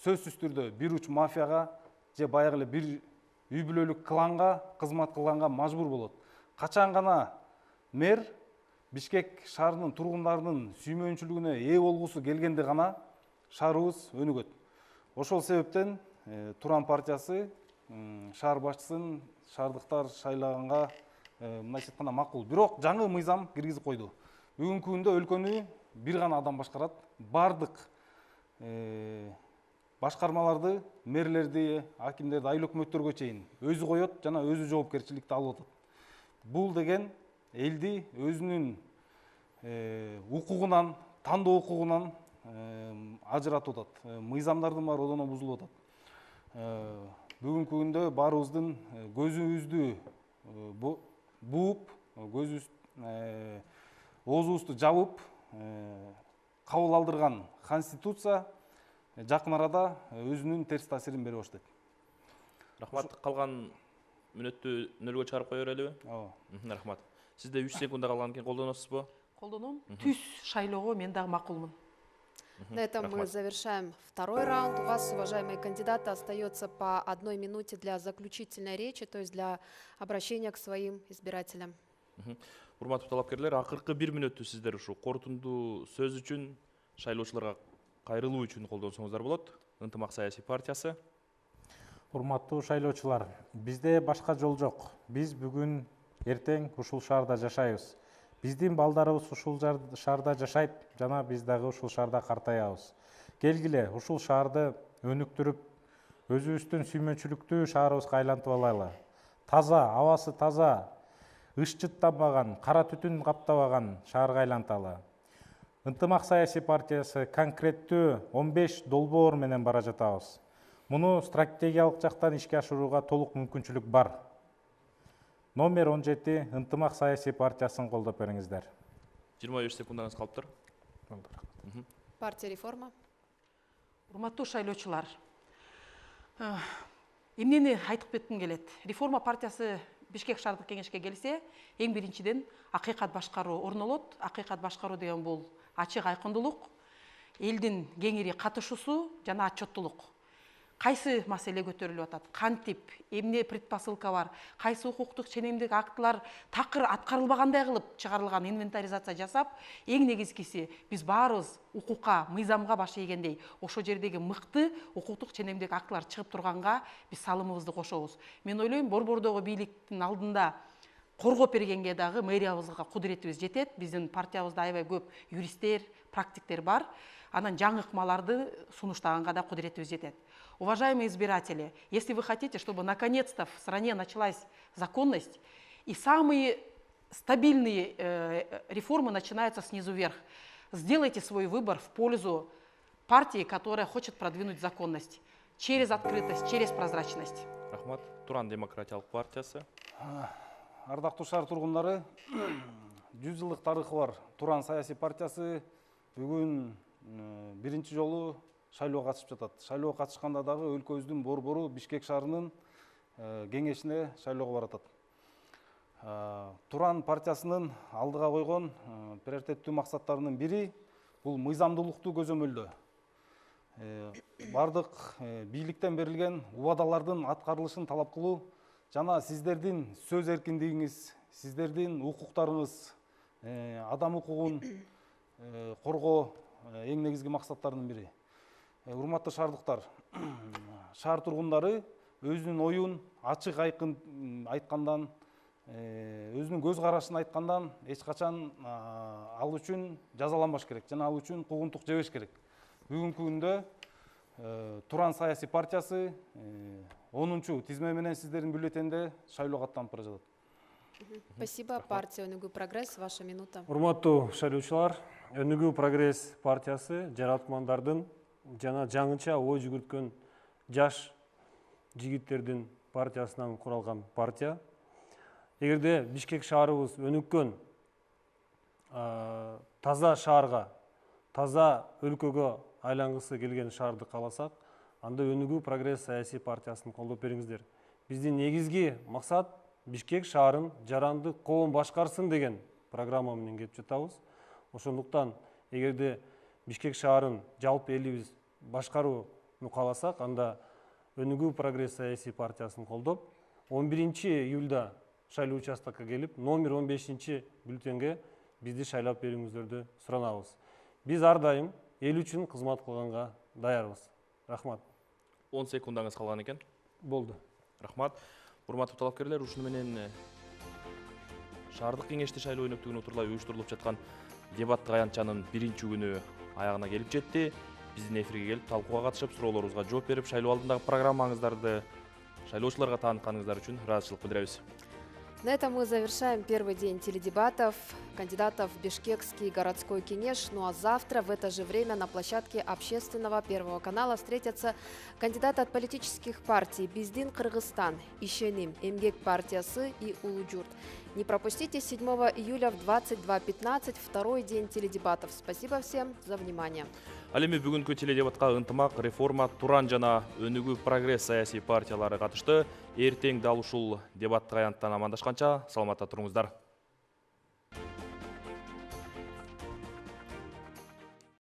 сөзсүз түрдө бир уч мафияга же баягы эле бир үй бүлөлүк кланга кызмат кылганга мажбур болот. Качан гана мэр Бишкек шаарынын тургундарынын сүймөнчүлүгүнө ээ болгусу келгенде гана шаарыбыз өнүгөт. Ошол себептен Туран партиясы шаар башчысын шаардыктар шайлаганга мындайча айтканда макул. Бирок жаңы мыйзам киргизип койду. Бүгүнкү күндө өлкөнү бир гана адам башкарат. Бардык башкармаларды, мэрлерди, акимдерди, айыл өкмөттөргө чейин өзү коет жана өзү жоопкерчиликти алып атат. Бул деген элди өзүнүн укугунан, тандоо укугунан ажыратып атат. Мыйзамдардын баары одоно бузулуп атат. Бүгүнкү күндө баарыбыздын көзүбүздү бууп, оозубузду жабып, кабыл алдырган конституция жакын арада өзүнүн терс таасирин бере баштайт. Рахмат. Калган мүнөттү нөлгө чыгарып кое берелиби? Ооба. Рахмат. Сизде 3 секунда калган экен, колдоносузбу? Колдоном. Түз шайлоого мен дагы макулмун. На этом мы завершаем второй раунд. У вас, уважаемые кандидаты, остается по 1 минуте для заключительной речи, то есть для обращения к своим избирателям. Урматтуу талапкерлер, акыркы 1 мүнөттү сиздер ушу корутундуу сөз үчүн, шайлоочуларга кайрылуу үчүн колдонсоңуздар болот. Ынтымак саясий партиясы. Урматтуу шайлоочулар, бизде башка жол жок. Биз бүгүн эртең ушул шаарда жашайбыз. Биздин балдарыбыз ушул шаарда жашайт, жана биз дагы ушул шаарда картаябыз. Келгиле, ушул шаарды өнүктүрүп, өзүбүздүн сүймөнчүлүктүү шаарыбызга айлантып алайлы. Таза, абасы таза, ышчыттанбаган, кара түтүн каптабаган шаарга айланталы. Ынтымак саясий партиясы конкреттүү 15 долбоор менен бара жатабыз. Муну стратегиялык жактан ишке ашырууга толук мүмкүнчүлүк бар. Номер 17 Ынтымак саясий партиясын колдоп бериңиздер. 25 секундаңыз калыптыр. Партия реформа. Урматтуу шайлоочулар, эмнени айтып кетким келет? Реформа партиясы Бишкек шаардык кеңешке келсе, эң биринчиден акыйкат башкаруу орнолот. Акыйкат башкаруу деген бул ачык айкындуулук, элдин кеңири катышуусу жана отчеттуулук. кайсы маселе көтөрүлүп атат, кантип, эмне предпосылка бар, кайсы укуктук ченемдик актылар такыр аткарылбагандай кылып чыгарылган инвентаризация жасап, эң негизгиси биз баарыбыз укукка, мыйзамга баш ийгендей ошо жердеги мыкты укуктук ченемдик актылар чыгып турганга биз салымыбызды кошобуз. Мен ойлойм, борбордогу бийликтин алдында коргоп бергенге дагы мэриябызга кудуретибиз жетет. Биздин партиябызда аябай көп юристтер, практиктер бар. Анан жаңы ыкмаларды сунуштаганга да кудуретибиз жетет. Уважаемые избиратели, если вы хотите, чтобы наконец-то в стране началась законность, и самые стабильные реформы начинаются снизу вверх, сделайте свой выбор в пользу партии, которая хочет продвинуть законность через открытость, через прозрачность. Рахмат. Туран демократиялык партиясы. Ардактуу шаар тургундары, 100 жылдык тарыхы бар Туран саясий партиясы бүгүн биринчи жолу шайлоого катышып жатат. Шайлоого катышканда дагы өлкөбүздүн борбору Бишкек шаарынын кеңешине шайлоого баратат. Туран партиясынын алдыга койгон приоритеттүү максаттарынын бири бул мыйзамдуулукту көзөмөлдөө. Бардык бийликтен берилген убадалардын аткарылышын талап кылуу жана сиздердин сөз эркиндигиңиз, сиздердин укуктарыңыз, адам укугун коргоо эң негизги максаттарынын бири. Урматтуу шаардыктар, шаар тургундары өзүнүн оюн ачык айкын айткандан, өзүнүн көз карашын айткандан эч качан ал үчүн жазаланбаш керек жана ал үчүн куугунтук жебеш керек. Бүгүнкү күндө Туран саясий партиясы 10-чу тизме менен сиздердин бюллетенде шайлоого аттанып бара жатат. Спасибо. Партия «Өнүгүү прогресс», ваша минута. Урматтуу шайлоочулар, Өнүгүү прогресс партиясы жараткмандардын жана жаңыча ой жүгүрткөн жаш жигиттердин партиясынан куралган партия. Эгерде Бишкек шаарыбыз өнүккөн таза шаарга, таза өлкөгө айлангысы келген шаарды кааласак, анда Өнүгүү прогресс саясий партиясын колдоп бериңиздер. Биздин негизги максат Бишкек шаарын жаранды коом башкарсын деген программа менен кетип жатабыз. Ошондуктан эгерде Бишкек шаарын жалпы элибиз башкарууну кааласак, анда Өнүгүү прогресс саясий партиясын колдоп, 11-июлда шайлоо участокко келип, номер 15-бюллетенге бизди шайлап берүүңүздөрдү суранабыз. Биз ар дайым эл үчүн кызмат кылганга даярбыз. Рахмат. 10 секундаңыз калган экен. Болду. Рахмат. Урматтуу талапкерлер, ушуну менен шаардык кеңешти шайлоо өнөктүгүнө утурлай уюштурулуп жаткан дебаттык аянтчанын биринчи күнү аягына келип жетти. Биздин эфирге келип, талкууга катышып, суроолорубузга жооп берип, шайлоо алдындагы программаңыздарды шайлоочуларга таанытканыңыздар үчүн ыраазычылык билдиребиз. На этом мы завершаем первый день теледебатов кандидатов в Бишкекский городской кеңеш. Ну а завтра в это же время на площадке общественного Первого канала встретятся кандидаты от политических партий Биздин Кыргызстан, Ишеним, Эмгек партиясы и Улуджурт. Не пропустите 7 июля в 22:15 второй день теледебатов. Спасибо всем за внимание. Ал эми бүгүнкү теледебатка ынтымак, реформа, Туран жана Өнүгүү прогресс саясий партиялары катышты. Эртең дал ушул дебаттык аянттан амандашканча саламатта туруңуздар.